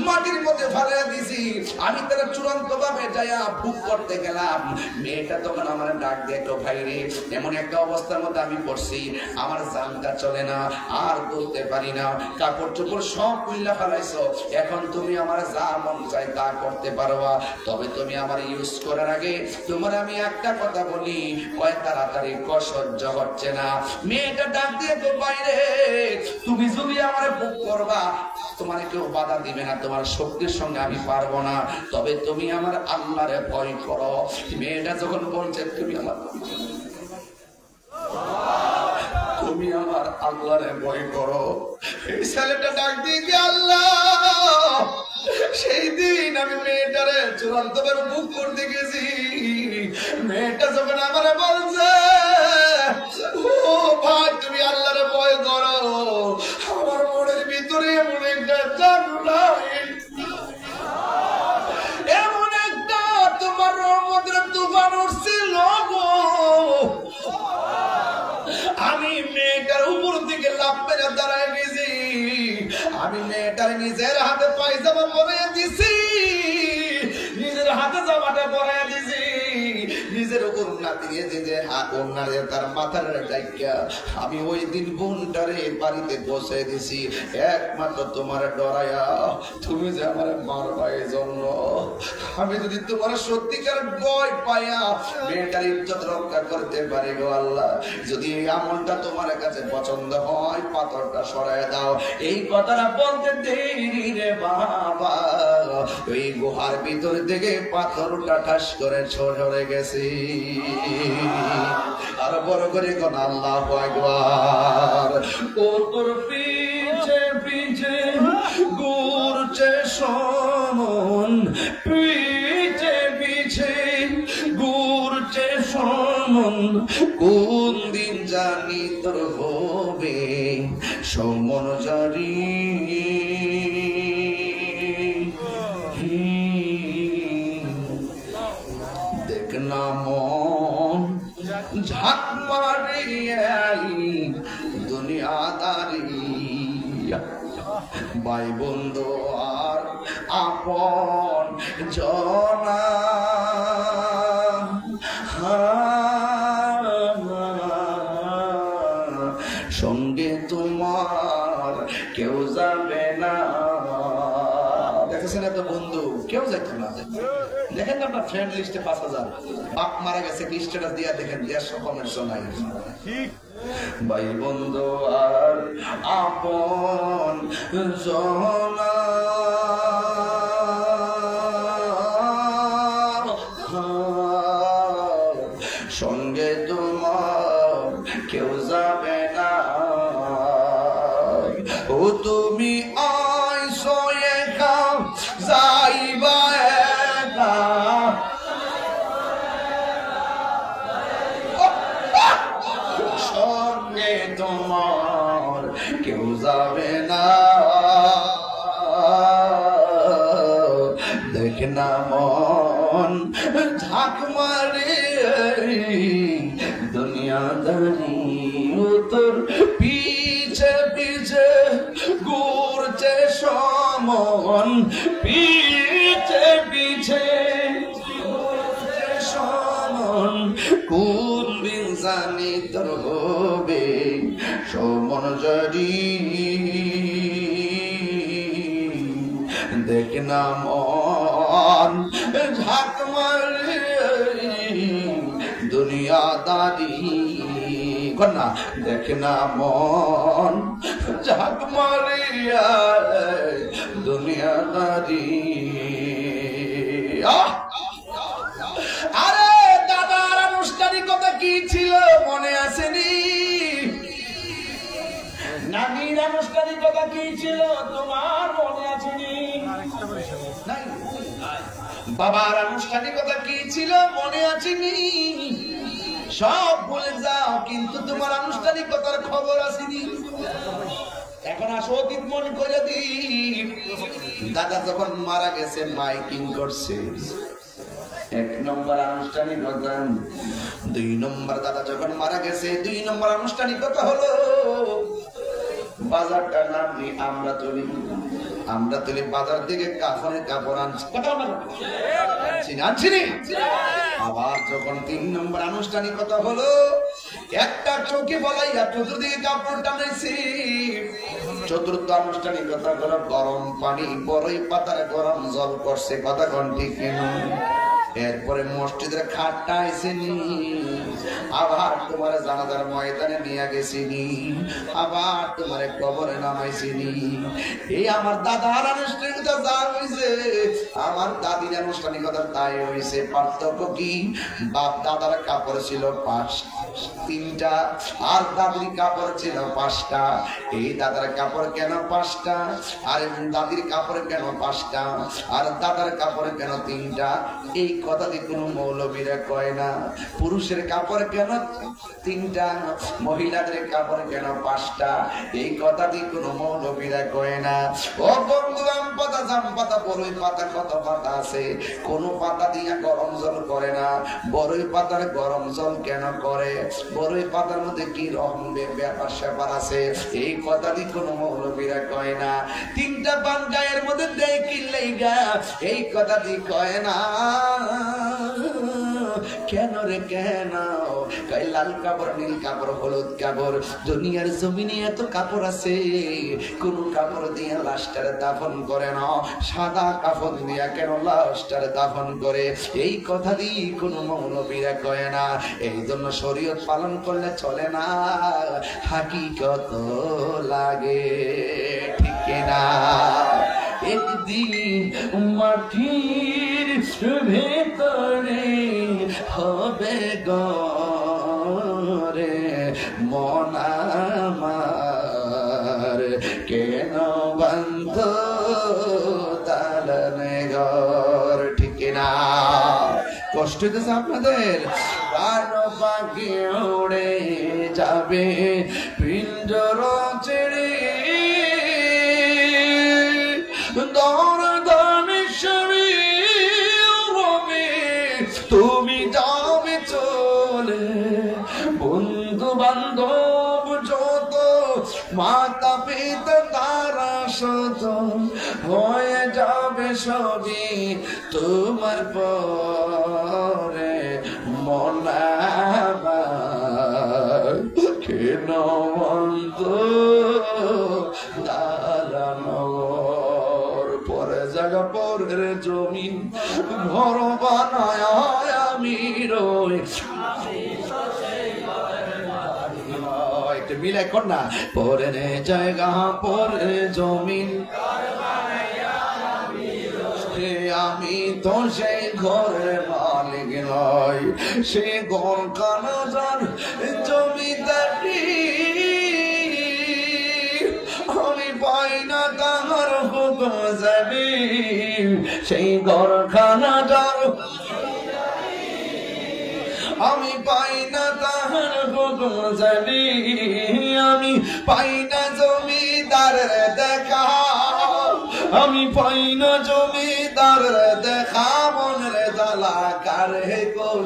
মাটির মধ্যে ফেলে দিছি। আমি তারা চূড়ান্ত ভাবে যাইয়া বুক করতে গেলাম। মেয়েটা তখন আমার ডাক দেখলো, ভাই রে, এমন একটা অবস্থার মধ্যে আমি পড়ছি, আমার জানটা চলে না, আর বলতে পারি না, কাপড় চোপড় সব খুললে ফেলাইছো, এখন তুমি আমার যা মন চাই তা করতে পারবা, তবে তুমি আমার ইউজ করার আগে তোমার আমি একটা কথা বলি, ওই তাড়াতাড়ি সহ্য হচ্ছে না। মেয়েটা ডাক দিয়ে তো, বাইরে তুমি যদি আমার বুক করবা, তোমার কেউ বাধা দিবে না, তোমার শক্তির সঙ্গে আমি পারবো না, তবে তুমি আমার আল্লাহরে ভয় করো। মেয়েটা যখন বলছে তুমি আমার আল্লাহরে ভয় করো, এই ছেলেটা ডাক দিয়ে, আল্লাহ সেই দিন আমি মেয়েটারে চূড়ান্ত ভাবে বুক করতে গেছি, মেয়েটা যখন আমারে বলছে, ও ভাই তুমি আল্লাহরে ভয় করো, আমার মনের ভিতরে এমন একটা জানলা, এমন একটা তোমার রহমতের তুফান উঠছিল গো। আমি মেয়েটার উপর দিকে লাফ মেরে দাঁড়ায় গেছি, আমি মেয়েটার নিজের হাতে পায়জামা পরাইয়া দিছি, নিজের হাতে জামাটা পরাইয়া দিছি, নিজের ওড়না দিয়ে যে ওড়না দিয়ে তার মাথার ডাইকা আমি ওই দিন বোনটারে বাড়িতে বসে দিছি, একমাত্র তোমার ডরাইয়া, তুমি যে আমার মারবা এই জন্য। আমি যদি তোমার সত্যিকার ভয় পাইয়া মেয়েটার ইজ্জত রক্ষা করতে পারি গো আল্লাহ, যদি এই আমলটা তোমার কাছে পছন্দ হয়, পাথরটা সরায় দাও। এই কথাটা বলতে দেরি রে বাবা, ওই গুহার ভিতর থেকে পাথরটা ঠাস করে সরে গেছে। আর বড় করে কোন আল্লাহু আকবার। ও তোর পিছে পিছে ঘুরছে সমন, পিছে পিছে ঘুরছে সমন, কোন দিন জানি তোর হবে সমন জারি। দেখ না মন ঝাঁক মারিয়াই দুনিয়াদারি, ভাই বন্ধু আর আপন জনা, সঙ্গে তোমার কেউ যাবে না। দেখেছেন এত বন্ধু, কেউ যাইতো না। দেখেন না আপনার ফ্রেন্ড লিস্টে 5000 বাপ মারা গেছে, স্ট্যাটাস দিয়া দেখেন 150 কমেন্টস নাই। ভাই বন্ধু আর আপন জনা, সঙ্গে তোমার কেউ যাবে না। ও তুমি আইসো একা যাইবা একা, সঙ্গে তোমার কেউ যাবে না। দেখ না মন ঝাঁক মারে দুনিয়াদারি, তোর পিছে পিছে ঘুরছে সমন, পিছে পিছে ঘুরছে সমন। কোন দিন জানি তোর হবে সমন জড়ি। দেখ না মন ঝাঁক মারে দুনিয়াদারি, কন্যা দেখ না মন ঝাঁক মারে দুনিয়াদারি। আরে দাদার আনুষ্ঠানিকতা কি ছিল মনে আসেনি? নানির আনুষ্ঠানিকতা কি ছিল তোমার মনে আসেনি? বাবার আনুষ্ঠানিকতা কি ছিল মনে আসেনি? সব ভুলে যাও, কিন্তু তোমার আনুষ্ঠানিকতার খবর আসেনি। এখন আসো অতীত মনে করে দি। দাদা যখন মারা গেছে মাইকিং করছে, 1 নম্বর আনুষ্ঠানিকতা। 2 নম্বর দাদা যখন মারা গেছে 2 নম্বর আনুষ্ঠানিকতা হলো বাজারটা নামনি আমরা তুলি বাজার থেকে কাফনের কাপড় আনছি। আবার যখন 3 নম্বর আনুষ্ঠানিকতা হলো একটা চোখে বলাইয়া চতুর্দিকে কাপড় টানাইছি। 4র্থ আনুষ্ঠানিকতা হলো গরম পানি বড়ই পাতার গরম জল করছে। কথা কোন ঠিক কেন? এরপরে মসজিদের খাটটা আইসেনি, আবার তোমার জানাজার ময়দানে নিয়ে গেছিনি, আবার তোমার কবরে নামাইছিনি। এই আমার দাদার আনুষ্ঠানিকতা যা হয়েছে আমার দাদির আনুষ্ঠানিকতা তাই হয়েছে। পার্থক্য কি? বাপ দাদার কাপড় ছিল 3টা আর দাদির কাপড় ছিল 5টা। এই দাদার কাপড় কেন 5টা আর দাদির কাপড় কেন 5টা আর দাদার কাপড় কেন 3টা? এই কথা দিয়ে কোনো মৌলবীরা কয় না। পুরুষের কাপড় কেন 3টা, মহিলাদের কাপড় কেন 5টা? এই কথা দিয়ে কোনো মৌলবীরা কয় না। ও বন্ধু, আম পাতা, জাম পাতা, বড়ই পাতা, কত পাতা আছে, কোন পাতা দিয়া গরম জল করে না। বড়ই পাতার গরম জল কেন করে? বড়ই পাতার মধ্যে কি রকম ব্যাপার স্যাপার আছে, এই কথা দিয়ে কোনো মৌলবীরা কয় না। 3টা পান গায়ের মধ্যে দেয় কি লেগা, এই কথা দিয়ে কয় না। কেন রে কেন? লাল কাপড়, নীল কাপড়, হলুদ কাপড়। দুনিয়ার জমিনে এত কাপড় আছে, কোন কাপড় দিয়ে লাশটারে দাফন করে না, সাদা কাপড় দিয়া কেন লাশটারে দাফন করে? এই কথা দিয়ে কোন মৌলবীরা কয় না। এই জন্য শরীয়ত পালন করলে চলে না, হাকিকত লাগে, ঠিক কিনা? একদিন মাটির ভেতরে হবে গরে মন আমার, কেন বন্ধ তালনে ঘর, ঠিক না? কষ্ট হইতেছে আপনাদের? কারো পাখি উড়ে যাবে পিঞ্জর ছেড়ে, তুমি যাবে চলে, বন্ধু বান্ধব যত, মাতা পিতা তারা শত, হয়ে যাবে সবই তোমার পরে। মন আমার কেন বন্ধ দাঁড়ানো, পরে জায়গা পরের জমিন ঘর বানায় আমি রই। একটু মিলে কর না, পরে জায়গা পরে জমিন আমি তো সেই ঘরের মালিক নয় সে গরখানা যার জমিদারি আমি পাই না তাহার হুকুম জানি সেই গরখানা যার আমি পাই না তাহার হুকুম জানি আমি পাই না জমিদারের দেখা আমি পাই না জমিদারের দেখা মনের জ্বালা কারে কোন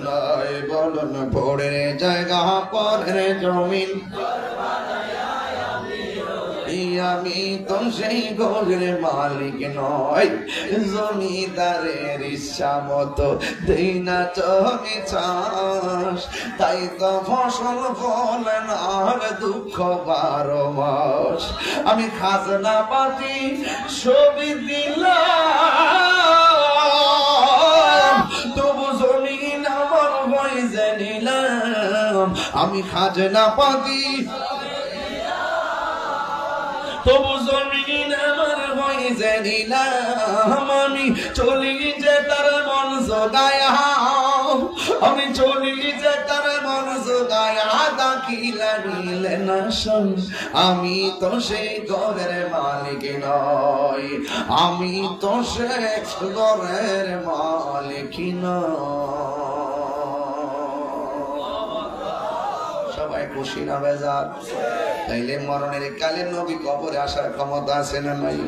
নয় বলন ভোরের জায়গা পরের জমিন আমি তো সেই ঘরের মালিক নয় জমিদারের ইচ্ছা মতো দেই না জমি চাষ তাই তো ফসল ফলে না দুঃখ 12 মাস আমি খাজনা পাতি ছবি দিলাম তবু জমিন আমার বয়সে নিলাম আমি খাজনা পাতি তবু জমিন আমার বয়সে নিলাম আমি চলি যে তার মন জোগায়া আমি চলি যে তার মন জোগায়া দাখিলা নিলে না শোন আমি তো সেই ঘরের মালিক নয় আমি তো সেই ঘরের মালিক নয় সবাই খুশি না বেজার তাইলে মরণের কালে নবী কবরে আসার ক্ষমতা আছে না নাই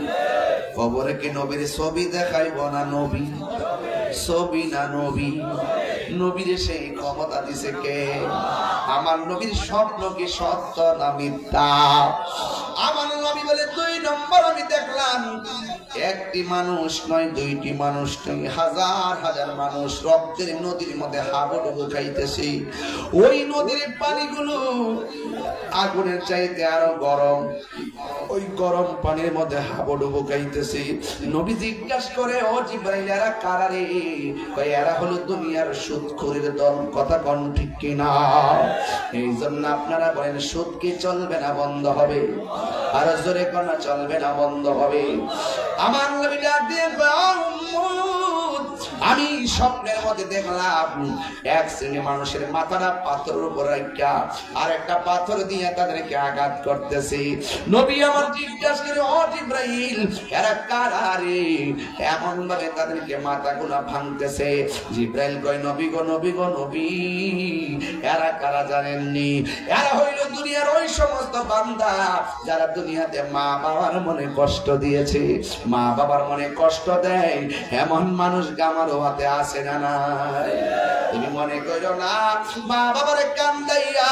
কবরে কি নবীর ছবি দেখাইব না নবী ছবি না নবী নবীর সেই ক্ষমতা দিছে কে আমার নবীর স্বপ্ন কি সত্য না মিথ্যা আমার নবী বলে 2 নম্বর আমি দেখলাম একটি মানুষ নয় দুইটি মানুষ নয় হাজার হাজার মানুষ রক্তের নদীর মধ্যে হাবুডুবু খাইতেছে ওই নদীর পানিগুলো আগুনের চাইতে আরো গরম ওই গরম পানির মধ্যে হাবুডুবু খাইতেছে নবী জিজ্ঞাসা করে ও জিবরাইল এরা কারা রে কই এরা হলো দুনিয়ার সুদখোরের দল কথা কোন ঠিক কিনা এইজন্য আপনারা বলেন সুদ কি চলবে না বন্ধ হবে আর জোরে কোন চলবে না বন্ধ হবে আমার নবী ডাক দিয়ে আমি স্বপ্নের মধ্যে দেখলাম এক শ্রেণী মানুষের মাথাটা পাথরের উপর রাখা আর একটা পাথর দিয়ে তাদেরকে আঘাত করতেছে নবী আমার জিজ্ঞাসা করে ও জিবরাইল এরা কারা রে এমন ভাবে তাদেরকে মাথাগুলো ভাঙতেছে জিবরাইল কয় নবী গো নবী গো নবী এরা কারা জানেননি এরা হইল দুনিয়ার ওই সমস্ত বান্দা যারা দুনিয়াতে মা বাবার মনে কষ্ট দিয়েছে মা বাবার মনে কষ্ট দেয় এমন মানুষ আমার হাতে আসে না নাই তুমি মনে করো না মা বাবার কান্দাইয়া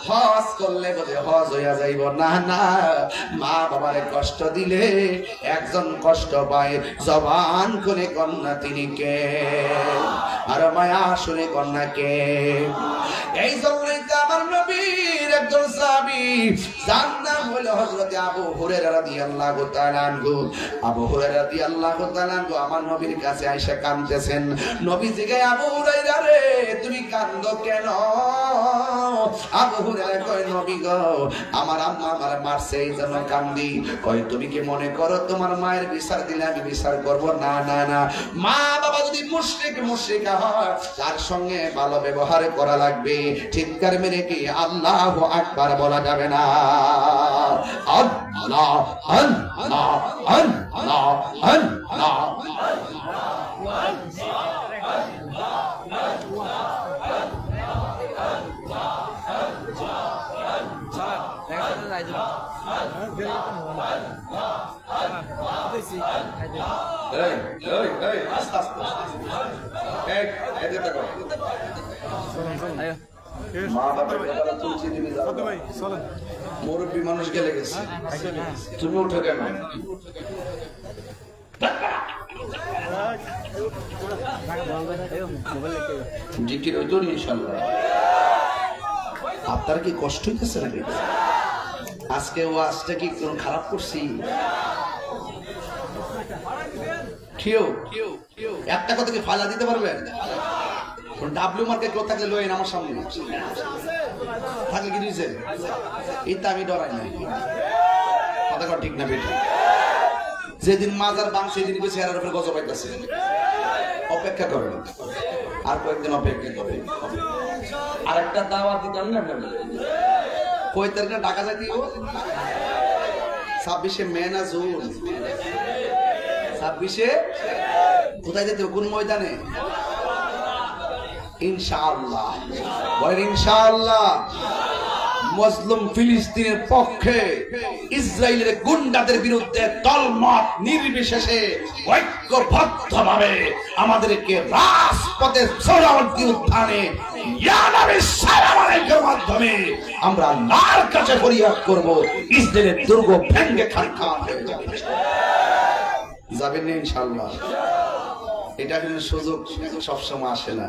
হজ করলে বোধে হজ হইয়া যাইব না না মা বাবার কষ্ট দিলে একজন কষ্ট পায় জবান করে কন্যা তিনি কে আর মায়া শুনে কন্যা কে এই জন্যই তো আমার নবীর একজন সাহাবী যার নাম হলো হযরত আবু হুরায়রা রাদিয়াল্লাহু তাআলা আনহু আবু হুরায়রা রাদিয়াল্লাহু তাআলা আনহু আমার নবীর কাছে আয়েশা কাঁদতেছেন নবী জিজ্ঞাসা আবু হুরায়রা রে তুমি কাঁদো কেন আবু হুরায়রা কয় নবী গো আমার আম্মা আমারে মারছে এইজন্য কাঁদি কয় তুমি কি মনে করো তোমার মায়ের বিচার দিলে আমি বিচার করব না না না মা বাবা যদি মুশরিকা হয় তার সঙ্গে ভালো ব্যবহার করা লাগবে চিৎকার মেরে কি আল্লাহু আকবার বলা যাবে না আল্লাহ আল্লাহ আল্লাহ আল্লাহ মুরব্বী মানুষ গেলে গেছে তুমি উঠে কেন জিকির হইতো ইনশাআল্লাহ আপনার কি কষ্ট হইতেছে নাকি আজকে ওয়াজটা কি কোন খারাপ করছি কেউ একটা কথা কি ফালা দিতে পারবেন ডাব্লিউ মার্কেট কেউ থাকলে লইন আমার সামনে থাকলে কি দিয়েছে এইটা আমি ডরাই না কথা ঠিক না বেটি যেদিন মাজার বাং সেদিন চেহারার উপরে গজব পাইতেছে। অপেক্ষা করেন, আর কয়েকদিন অপেক্ষা করেন। আর একটা দাওয়াত দিতাম না কই তারিখে ঢাকা যাইতে 26শে মে না জুন? 26শে কোথায় যেতে, কোন ময়দানে? ইনশাআল্লাহ বলেন ইনশাআল্লাহ। মুসলিম ফিলিস্তিনের পক্ষে ইসরায়েলের গুন্ডাদের বিরুদ্ধে দলমত নির্বিশেষে ঐক্যবদ্ধভাবে আমাদেরকে রাজপথে সরাবর্তী উত্থানে মাধ্যমে আমরা আল্লাহর কাছে ফরিয়াদ করব, ইসরায়েলের দুর্গ ভেঙে খানখান হয়ে যাবে। যাবেন না ইনশাআল্লাহ? এটা কিন্তু সুযোগ সবসময় আসে না,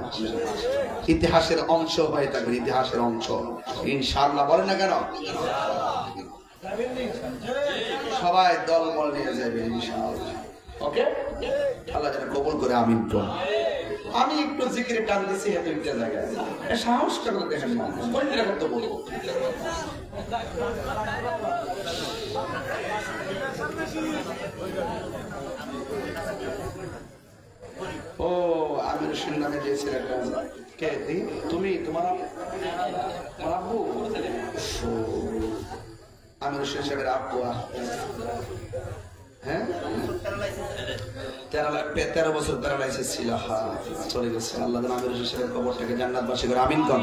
ইতিহাসের অংশ হয়ে থাকবে, ইতিহাসের অংশ। ইনশাআল্লাহ বলেন না কেন? সবাই দলবল নিয়ে যাবে ইনশাআল্লাহ। ওকে, আল্লাহ যেন কবুল করে, আমিন। আমি একটু জিকিরে টান দিছি এত একটা জায়গায়, সাহসটা করে দেখেন না, কোন জায়গা তো বলবো। ও আমির হোসেন নামে যে ছেলেটা, কে তুমি? তোমার আব্বু? আমির হোসেন সাহেবের আব্বু? হ্যাঁ, 13 বছর প্যারালাইসিস ছিল, চলে গেছে। আল্লাহ আমির হোসেন সাহেবের কবরটাকে জান্নাতবাসী করে, আমিন কর।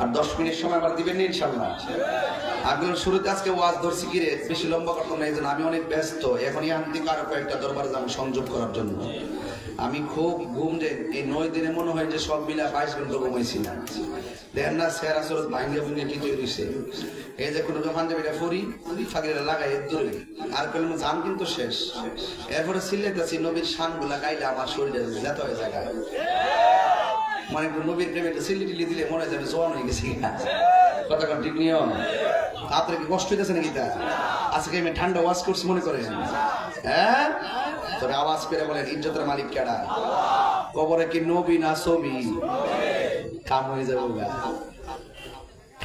আর 10 মিনিট সময় আবার দিবেন ইনশাআল্লাহ। আগুন শুরুতে আজকে ওয়াজ ধরছি কি রে, বেশি লম্বা করতে নাই, আমি অনেক ব্যস্ত। এখন ইয়ান্তিক আরো কয়েকটা দরবারে যাবো সংযোগ করার জন্য। আমি খুব ঘুম যে এই 9 দিনে মনে হয় যে সব মিলা 22 ঘন্টা ঘুমাইছি না। দেখেন না চেহারা চরত ভাঙ্গে ভুঙ্গে কি তৈরি হয়েছে। এই যে কোনো পাঞ্জাবিটা ফরি ফাঁকিটা লাগাই দূরে, আর পেলাম জান কিন্তু শেষ। এরপরে সিলেটাছি নবীর শান গুলা গাইলে আমার শরীরে যেত হয়ে জায়গায়, মানে নবীর প্রেমে সিলি টিলি দিলে মনে হয় যাবে জোয়ান হয়ে গেছি। কথা কন ঠিক নিও? আপনার কি কষ্ট হইতেছে নাকি? তা আজকে আমি ঠান্ডা ওয়াশ করছি মনে করেন? হ্যাঁ, তবে আওয়াজ করে বলেন ইজ্জতের মালিক কেডা? কবরে কি নবী না ছবি? কাম হয়ে যাবো গা,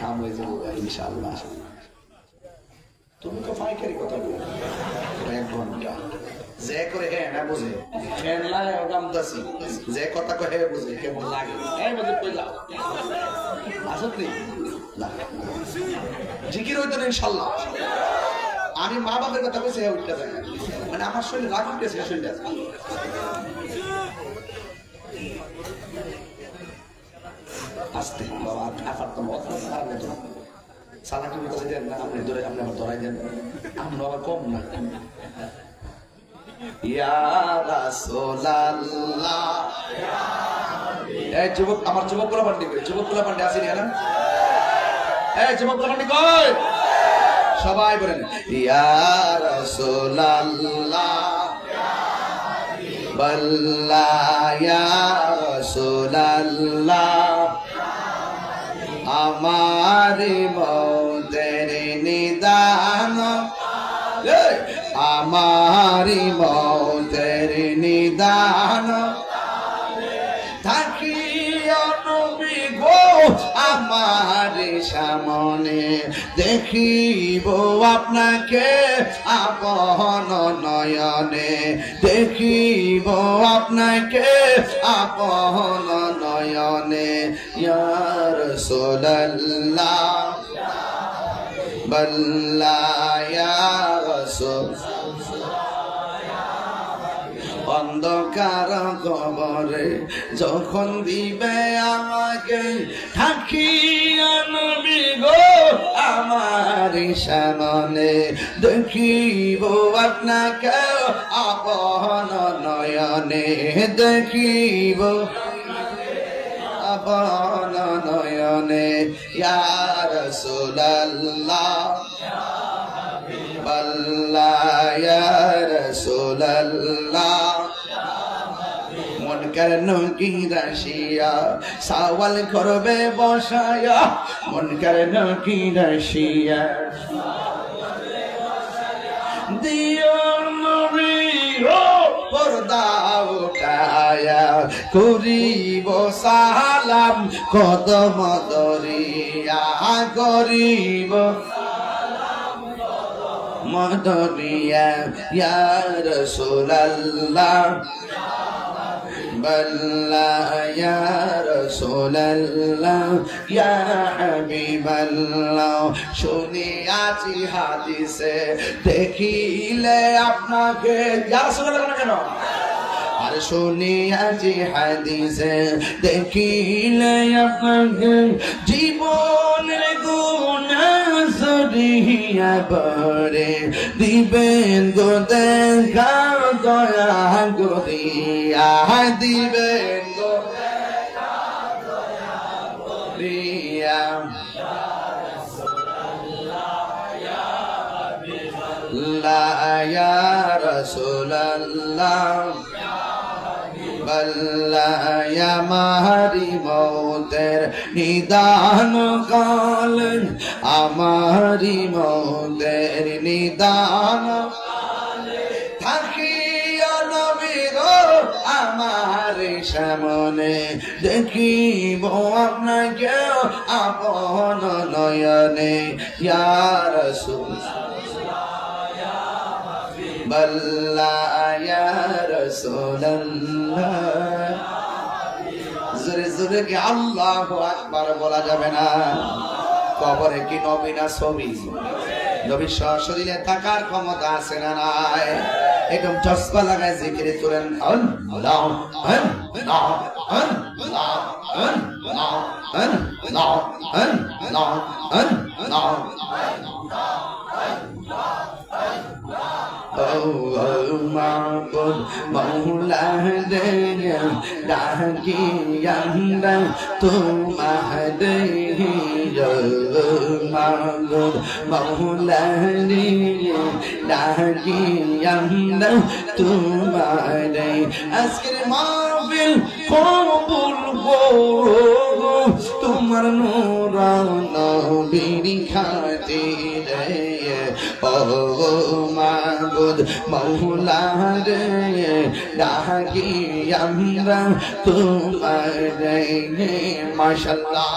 কাম হয়ে যাবো গা ইনশাআল্লাহ। তুমি তো ফাইকারি কথা বলো 1 ঘন্টা যে করে, হ্যাঁ না বুঝে ফ্যান লাগায় গামতাছি, যে কথা কয় হ্যাঁ বুঝে কেমন লাগে, এই বুঝে কইলা আসলে না জিকির হইতো না ইনশাআল্লাহ। আমি মা বাবার কথা কইছি, হ্যাঁ উঠতে যায়, মানে আমার শরীরে রাগ উঠতেছে, শরীরে আসতে বাবা আফার তো মত সালাকি বলতে দেন না, আপনি ধরে আপনি আমার ধরাই দেন, আমরা আবার কম না। ইয়া রাসূলুল্লাহ, এই যুবক, আমার যুবক গুলা পান্ডি কই, যুবক গুলা পান্ডি আসেনি না? এই যুবক গুলা পান্ডি কই? সবাই বলেন ইয়া রাসূলুল্লাহ, বল্লা ইয়া রাসূলুল্লাহ, আমার মৌতের নিদান, আমার মৌতের নিদান, থাকিয়া নবী গো আমার সামনে, দেখিব আপনাকে আপন নয়নে, দেখিব আপনাকে আপন নয়নে, ইয়া রাসূলুল্লাহ, বল্লা ইয়া রাসূল, অন্ধকার কবরে যখন দিবে আমাকে, থাকিয়া নবী গো আমার সামনে, দেখিব আপনাকে আপন নয়নে, দেখিব আপন নয়নে, ইয়া রাসূলুল্লাহ, বল্লা ইয়া রাসূলুল্লাহ, মনকার নকির আসিয়া সওয়াল করবে বসায়া, মনকার নকির আসিয়া দিও নবী ও পর্দা উঠায়া, করিব সালাম কদম ধরিয়া, করিব মদরিয়া ইয়া রাসূলুল্লাহ বল্লা ইয়া রাসূলুল্লাহ ইয়া হাবিবাল্লাহ শুনিয়াছি হাদিসে দেখিলে আপনাকে ইয়া রাসূলুল্লাহ কেন আর শুনিয়াছি হাদিসে দেখিলে আপনাকে জীবনের গুনাহ সরিয়া পড়ে দিবেন গো দেখা দয়া করিয়া দিবেন গো দেখা দয়া করিয়া ইয়া রাসূলুল্লাহ বল্লা ইয়া মাহারি মৌতের নিদান কাল আমারি মৌতের নিদান থাকিয়া নবী গো আমার সামনে দেখিব আপনাকে আপন নয়নে ইয়া রাসূলুল্লাহ বল্লা ইয়া রাসূলুল্লাহ জোরে জোরে কি আল্লাহু আকবার বলা যাবে না কবরে কি নবী না ছবি নবীর শরীরে থাকার ক্ষমতা আছে না নাই একদম চশমা লাগায় জিকিরে তুলেন আল্লাহ আল্লাহ আল্লাহ আল্লাহ আল্লাহ আল্লাহ আল্লাহ মাবুদ মৌলা দে ডাকি আমরা তোমারে মাবুদ মৌলা দে ডাকি আমরা তোমারে আজকের মাহফিল কবুল করো তোমার নূর নবীর খাতিরে ও মাবুদ মৌলা রে ডাকি আমরা তোমারে মাশাআল্লাহ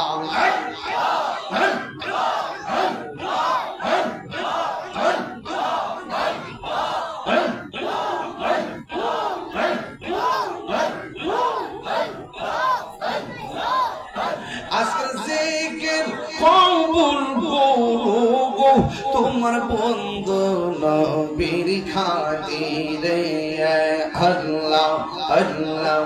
আজকের জিকির কবুল করো তোমার বন্ধু নবীর খাতিরে আল্লাহ আল্লাহ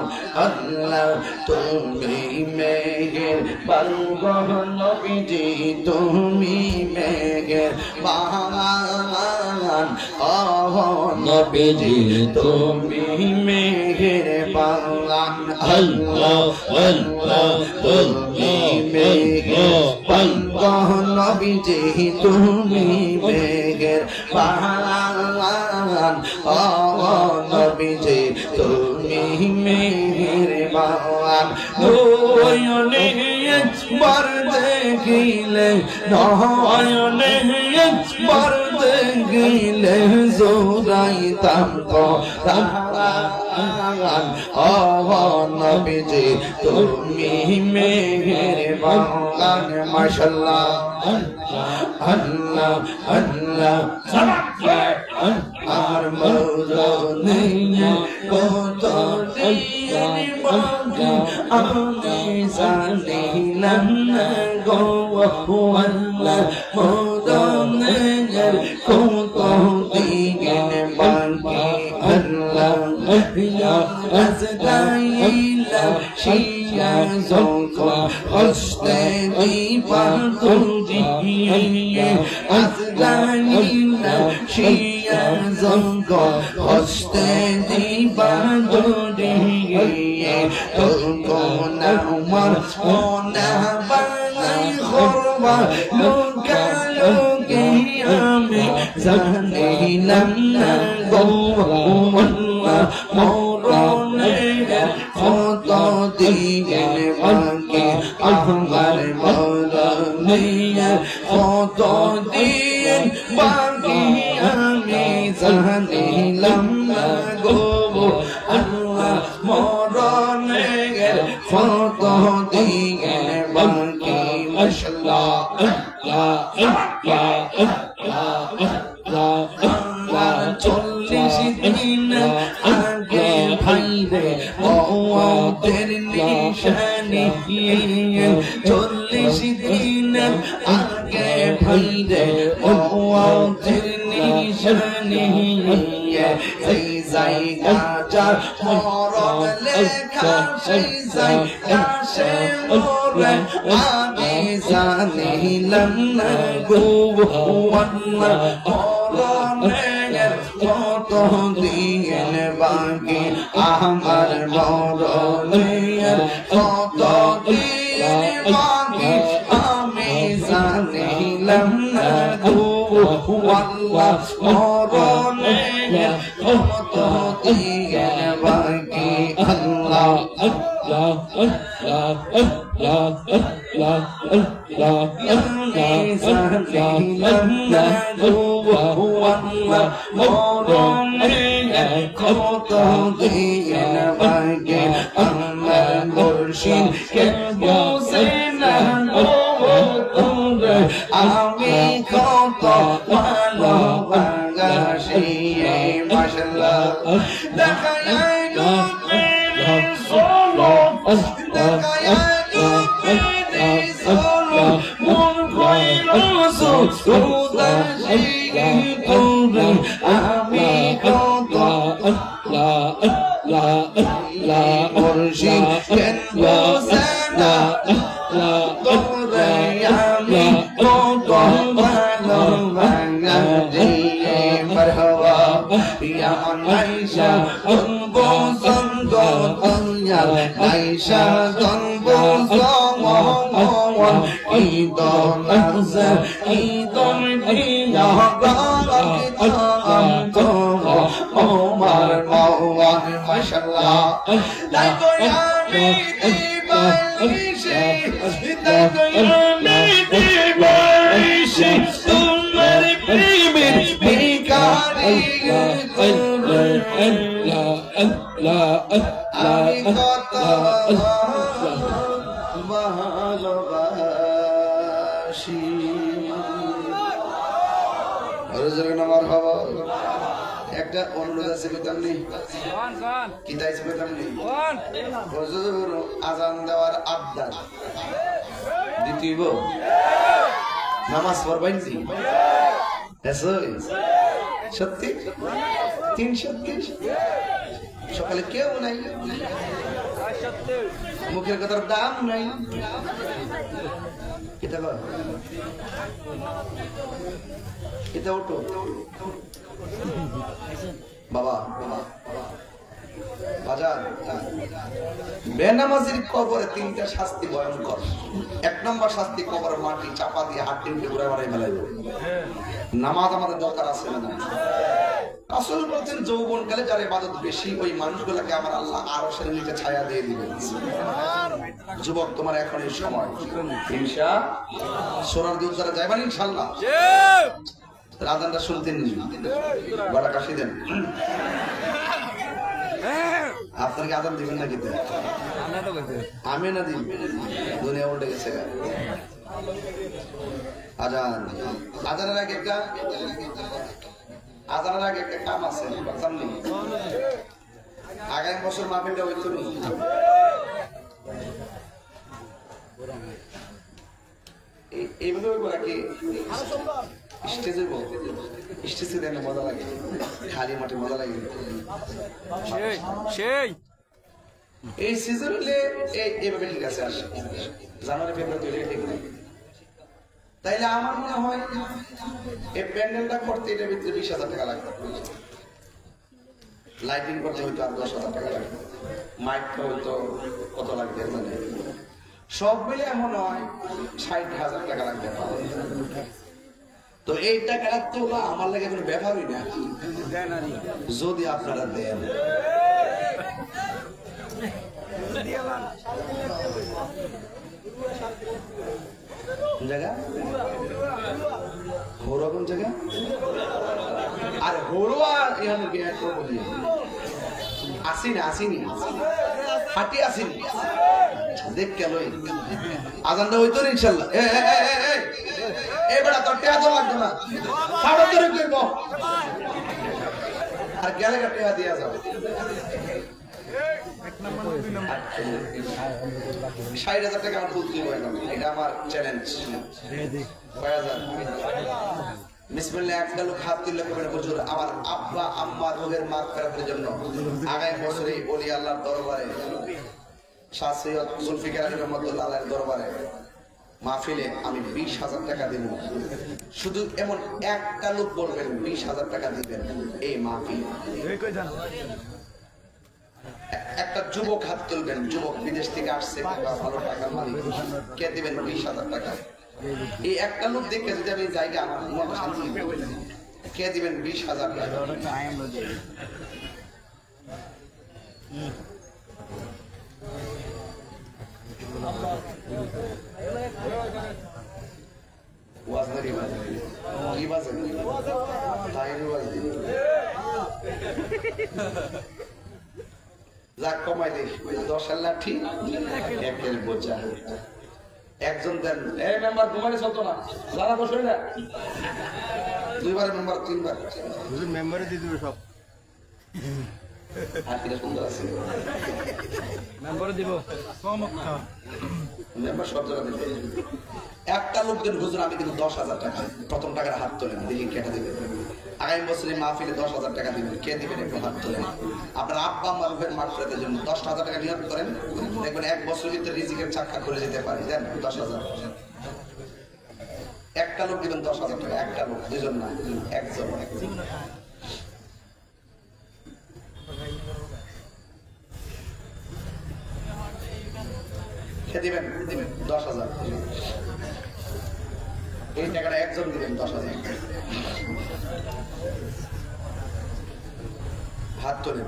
আল্লাহ তুমি মেঘের বালগহ নবীজি তুমি মেঘের বাগান নবীজি তুমি মেঘের বাগান আল্লাহ আল্লাহ তুমি মেঘের বালগহ নবীজি তুমি মেঘের বাগান নবীজি তুমি মেঘের বাগান নয়নে একবার দেখিলে নয়নে একবার দেখিলে জোড়াইতাম কোরআন নবীজি তুমি মেঘের বাগান মাশাআল্লাহ আল্লাহ আল্লাহ আর মরনে কত আমি জানিলাম না গো আল্লাহ মরনে কত দিন বাকি আল্লাহ আজদাইলা শিয়া যখন হস্তে দিবার তুজি আজদাইলা শিয়া যখন হস্তে দিবার তুজি তখন আমার মনে বানাই করবা লোকে আমি জানিলাম না গো আল্লাহ মরনে কত দিন বাকি আমার মরনে কত দিন বাকি আমি জানিলাম না গো আল্লাহ মরনে কত দিন বাকি মাশাআল্লাহ মতের নিশানি 40 দিনের আগে ভাইরে মতের নিশানি সেই জায়গাটা মরণ লেখা সেই জায়গা মোরে আমি জানিলাম না গো আল্লাহ মরণের কত দিন বাকি আমার মরণের কত দিন বাকি আমি জানিলাম না গো আল্লাহ মরণের কত দিন বাকি আল্লাহ আল্লাহ আল্লাহ আল্লাহ আল্লাহ আল্লাহ আমি জানিলাম না গো আল্লাহ মরণের কত দিন বাকি আমার মুর্শিদ কে বুঝে না আমি কত ভালোবাসি মাশাআল্লাহ দেখায় solo দেখায় solo মন কইলো উদাসী তোরে আমি কত মুর্শিদ কেন বুঝে না তোরে আমি কত ভালোবাসি মারহাবা ইয়া আয়েশা বসন্ত দুনিয়া আয়েশা বসন্ত ঈদন নাজা ঈদন দিয়া বারাকাত ওমর মাওয়ান মাশাআল্লাহ তাই তো আমি দিবাইশি তাই তো আমি দিবাইশি তোমার প্রেমের ভিখারি আমি কত ভালোবাসি একটা অনুরোধ আছে পেতাম নেই কি তাইছে পেতাম নেই হুজুর আজান দেওয়ার আবদার দিতেইব নামাজ পড়বেন জি সত্যি 330 সকালে কেউ নাই মুখের কথার দাম নাই এটা ওটো বাবা বাজার বেনামাজির কবরে 3টা শাস্তি ভয়ঙ্কর। 1 নম্বর শাস্তি, কবরে মাটি চাপা দিয়ে হাত টিপে ঘুরে মারাই ফেলাইব। নামাজ আমাদের দরকার আছে না? রাসূল বলেন যৌবনকালে যার ইবাদত বেশি ওই মানুষগুলোকে আমার আল্লাহ আরশের নিচে ছায়া দিয়ে দিবেন। যুবক তোমার এখন এই সময় ইনশাআল্লাহ সোনার দুধ যারা যাইবেন ইনশাআল্লাহ রাজানটা শুনতেন নি বড় কাশি দেন আপনাকে আজান দিবেন না কিন্তু আমি না দিন দুনিয়া উল্টে গেছে আজানের আগে একটা কাম আছে জানলি আগামী বছর মাহফিলটা হইতো নি এইভাবে হইব নাকি স্টেজে দেন মজা লাগে খালি মাঠে মজা লাগে এই সিজন হলে এইভাবে ঠিক আছে আসে জানুয়ারি ফেব্রুয়ারি ঠিক নেই। তাইলে আমার মনে হয় এই প্যান্ডেলটা করতে এটার ভিতরে 20,000 টাকা লাগবে, লাইটিং করতে হয়তো আর 10,000 টাকা লাগবে, মাইকটা হয়তো কত লাগবে মানে সব মিলে এমন হয় 60,000 টাকা লাগবে। তো এই টাকাটা তো আমার লাগে কোনো ব্যাপারই না যদি আপনারা দেন। জায়গা হরো কোন জায়গা আর হরো আর এখানে বিয়ে করবো আসিনি হাঁটি আসিনি দেখ কেন আজানটা হইতো না ইনশাল্লাহ। এবার তোর টেয়া তো লাগতো না সাড়ে ধরে করব আর গেলে টেয়া দিয়া যাবে। 60,000 টাকা আমার তুলতে হবে, এটা আমার চ্যালেঞ্জ। বিসমিল্লাহ, একটা লোক হাত তুললে কবে হুজুর আমার আব্বা আম্মা রোগের মাগফিরাতের জন্য আগামী বছরে ওলি আল্লাহর দরবারে শাহ সৈয়দ জুলফিকার আলী রহমাতুল্লাহ আলাইহির দরবারে মাহফিলে আমি 20,000 টাকা দিব। শুধু এমন একটা লোক বলবেন 20,000 টাকা দিবেন এই মাহফিল। একটা যুবক হাত তুলবেন, যুবক বিদেশ থেকে আসছে বা ভালো টাকার মালিক, কে দিবেন 20,000 টাকা? এই একটা লোক দেখে যদি আমি জায়গা আমার মন শান্তি, কে দিবেন 20,000 টাকা? কমাই দিই 10 লাঠি একের বোঝা। একজন দেন, এই মেম্বার ঘুমালে চলতো না, যারা বসে না 2বার মেম্বার 3বার মেম্বারে দিয়ে দিবে সব। আর কিরা সুন্দর আছে মেম্বারে দিব মেম্বার সব জায়গা দিবে। একটা লোক দেন হুজুর আমি কিন্তু 10,000 টাকা, প্রথম টাকার হাত তোলেন, দেখি কেটে দিবেন। আগামী বছরে মাহফিলে 10,000 টাকা দিবেন, কে দিবেন একটু হাত তোলেন। আপনার আব্বা মারুফের মাগফিরাতের জন্য 10,000 টাকা নিয়োগ করেন, দেখবেন 1 বছরের ভিতরে রিজিকের চাকা খুলে যেতে পারে। দেন 10,000। একটা লোক দিবেন 10,000 টাকা, একটা লোক, দুজন না, একজন। কে দিবেন 10,000। এই টাকাটা একজন দিবেন 10,000। হাত তোলেন।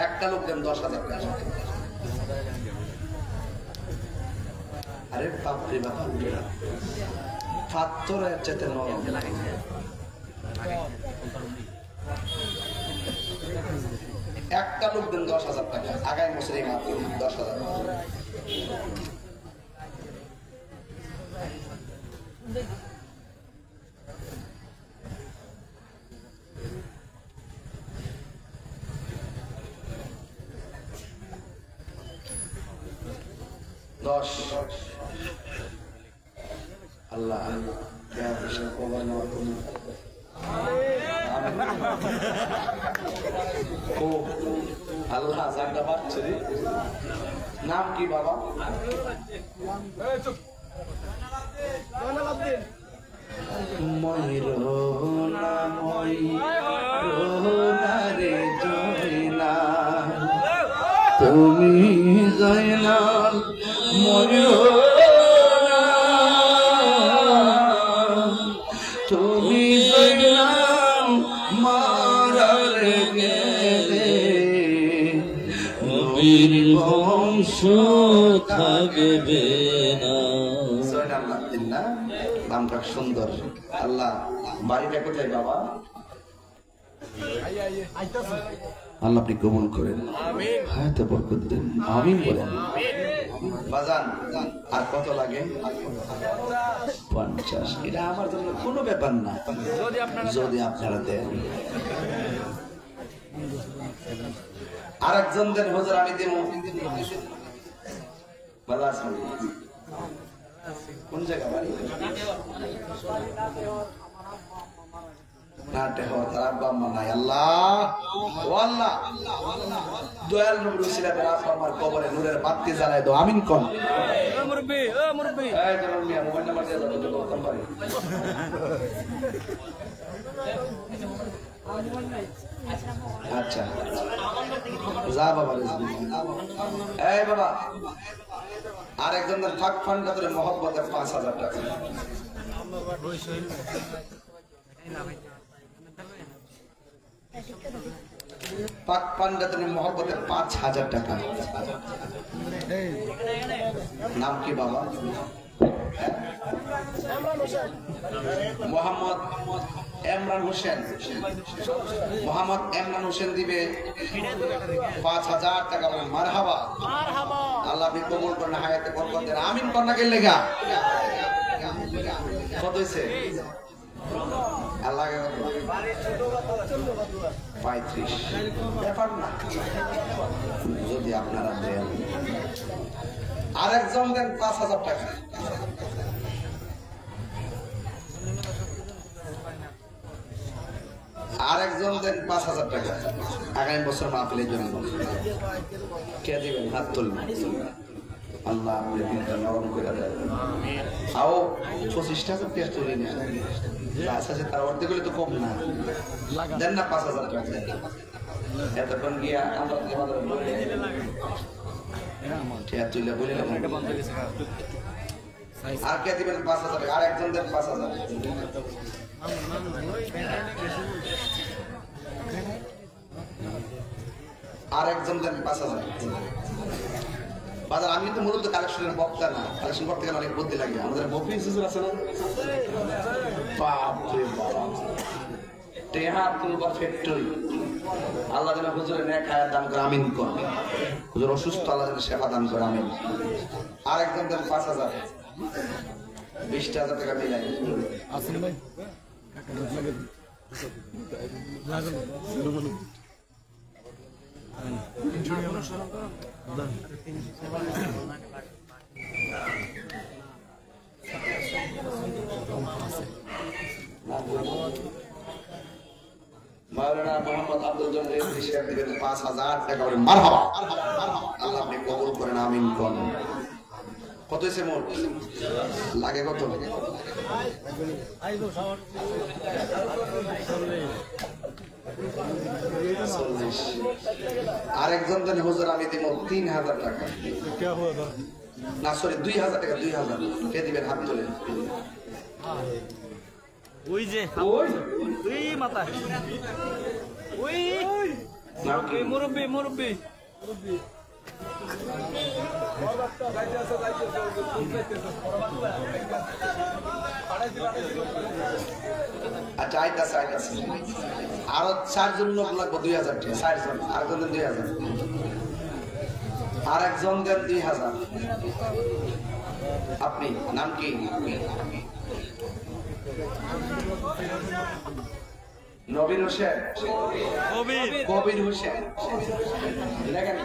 একটা লোক দেন 10,000 টাকা। আরে বাপরে বাপ, পাথরের চেতে নরম। একটা লোক দেন 10,000 টাকা, আগামী বছর এই মাত্র 10,000। আল্লাহ আল্লাহ জানতে পারছে। নাম কি বাবা? তুমি জয়নাল তুমি জয়নাল মারার গেলে নবীর বংশ থাকবে না। নামটা সুন্দর। আল্লাহ বাড়িটা কোথায় বাবা? আল্লাহ আপনি কবুল করেন, হায়াতে বরকত দেন, আমিন বলেন। বাজান আর কত লাগে? 50। এটা আমার জন্য কোনো ব্যাপার না, যদি আপনারা দেন। আর একজন দেন হুজুর আমি দেব। ভালো আছেন? কোন জায়গা বাড়ি? কবরে নূরের বাতি জ্বালায় দাও, আমিন কোন। আচ্ছা যা বাবা। এই বাবা আর একজন ফাঁক ফান্ডা করে মহব্বতে 5,000 টাকা। পাক পান্ডাতের মহব্বতে 5,000 টাকা। নাম কি বাবা? মোহাম্মদ ইমরান হোসেন। মোহাম্মদ ইমরান হোসেন দিবে 5,000 টাকা। মারহাবা। আল্লাহ আপনি কবুল করেন, হায়াতে বরকত দেন, আমিন কন্যা কে লেগা। কত হয়েছে? লাগে 35 ব্যাপার না যদি আপনারা দেন আরেকজন দেন 5,000 টাকা আরেকজন দেন 5,000 টাকা আগামী বছর মাহফিলের জন্য কে দিবেন হাত তুলবেন আল্লাহ আপনার দিনটা নরম করে দেয় আও 25,000 টাকা তুলে নেন আছে তার অর্ধেক হলে তো কম না দেন না 5,000 টাকা এতক্ষণ গিয়া আমরা তুলে বলে আর কে দিবেন 5,000 টাকা আর একজন দেন 5,000 আর একজন দেন 5,000 বাজার আমি তো মূলত কালেকশনের বক্তা না কালেকশন করতে গেলে অনেক বুদ্ধি লাগে আমাদের মফিজ হুজুর আছে না বাপ রে বাবা টেহা তুলবার ফ্যাক্টরি আল্লাহ যেন হুজুরের নেক হায়াত দান করে আমিন করবে হুজুর অসুস্থ আল্লাহ যেন সেবা দান করে আমিন আর একজন দেন 5,000 20,000 টাকা মিলাই আসেন ভাই মাওলানা মোহাম্মদ আব্দুল জলিল শেখ দিবেন 5,000 টাকা করে মারহাবা আল্লাহ আপনি কবুল করেন আমিন কোন কত হইছে মোট লাগে কত আইবো সবার আরেকজন দেন হুজুর আমি দিব 3,000 টাকা না সরি 2,000 টাকা 2,000 কে দিবেন হাত তুলে ওই যে ওই মাথা ওই মুরব্বি মুরব্বি আচ্ছা আইতাছে আরো 4 জন লোক লাগবে 2,000 টাকা 4 জন আরেকজন দেন 2,000 আরেকজন দেন 2,000 আপনি নাম কি নবীর হোসেন কবির হোসেন লেখেন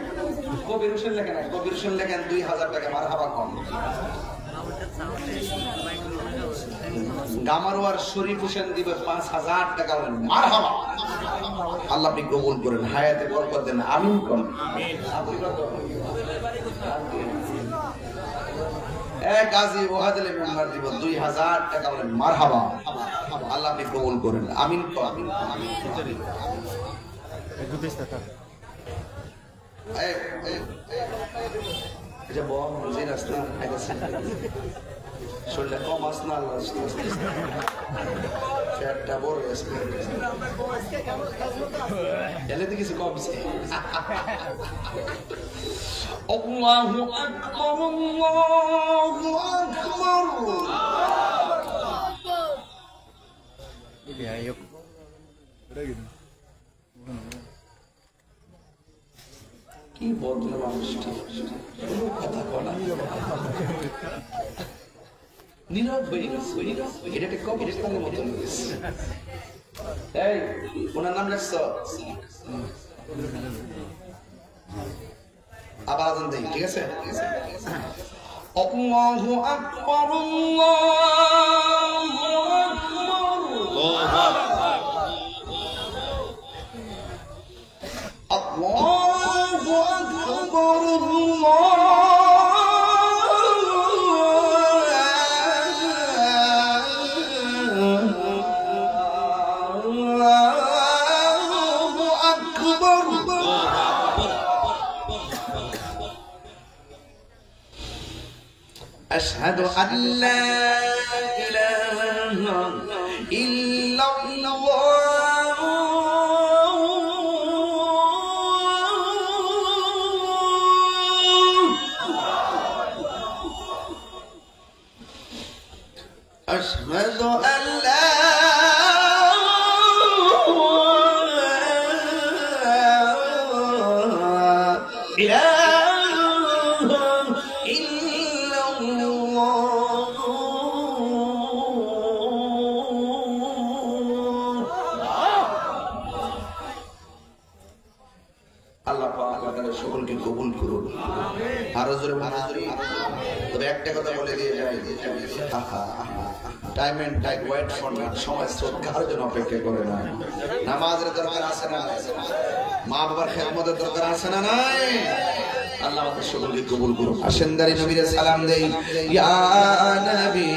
কবির হোসেন লেখেন কবির হোসেন লেখেন 2,000 টাকা মারহাবা কম গামারওয়ার শরীফ হোসেন দিবে 5,000 টাকা মারহাবা আল্লাহ আপনি কবুল করেন হায়াতে বরকত দেন আমিন কোন গাজী ওয়াহাদুল মেম্বার দিব 2,000 টাকা বলেন মারহাবা আল্লাহ আপনি কবুল করেন আমিন আমিন এটা বম বুঝিন আসনা আইতাছে শরীরে কম আসনা আল্লাহ ফ্যাটটা বড় আছে এলে তো কিছু কমছে আল্লাহু আকবার আল্লাহু আকবার কি বলতো মানুষটি কথা বলা নীরব হয়ে গেছে এটা একটা কবিরস্তানের মতো এই ওনার নাম লেখছ আবার আজান দেই ঠিক আছে আল্লাহু আকবার আল্লাহু আকবার আল্লাহু আকবার أشهد أن لا إله إلا الله أشهد أن لا إله আল্লাহ পাক আপনাদের সকলকে কবুল করুন। আরো জোরে তবে একটা কথা বলে দিয়ে যাই, time and time wait for not, সময় স্রোত কারোর জন্য অপেক্ষা করে না। নামাজের দরকার আছে না, মা বাবার খেদমতের দরকার আছে না নাই? আল্লাহ আমাদের সকলকে কবুল করুন। আসেন দাঁড়ি নবীর সালাম দেই। ইয়া নবী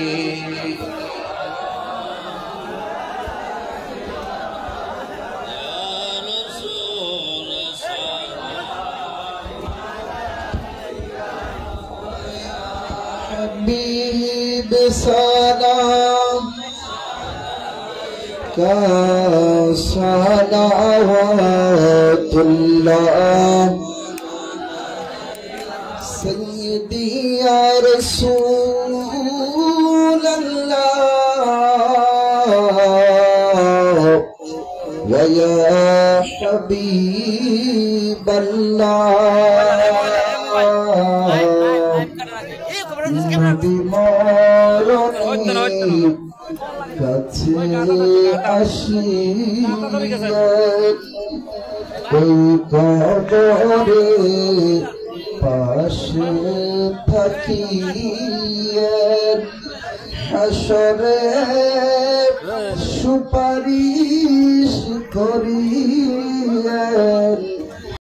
حبيب سلام کا صلوات اللہ سیدی یا رسول اللہ و یا حبیب اللہ কাছে আসিয়া ওই কবরে পাশে থাকিয়া হাসরে সুপারিশ করিয়া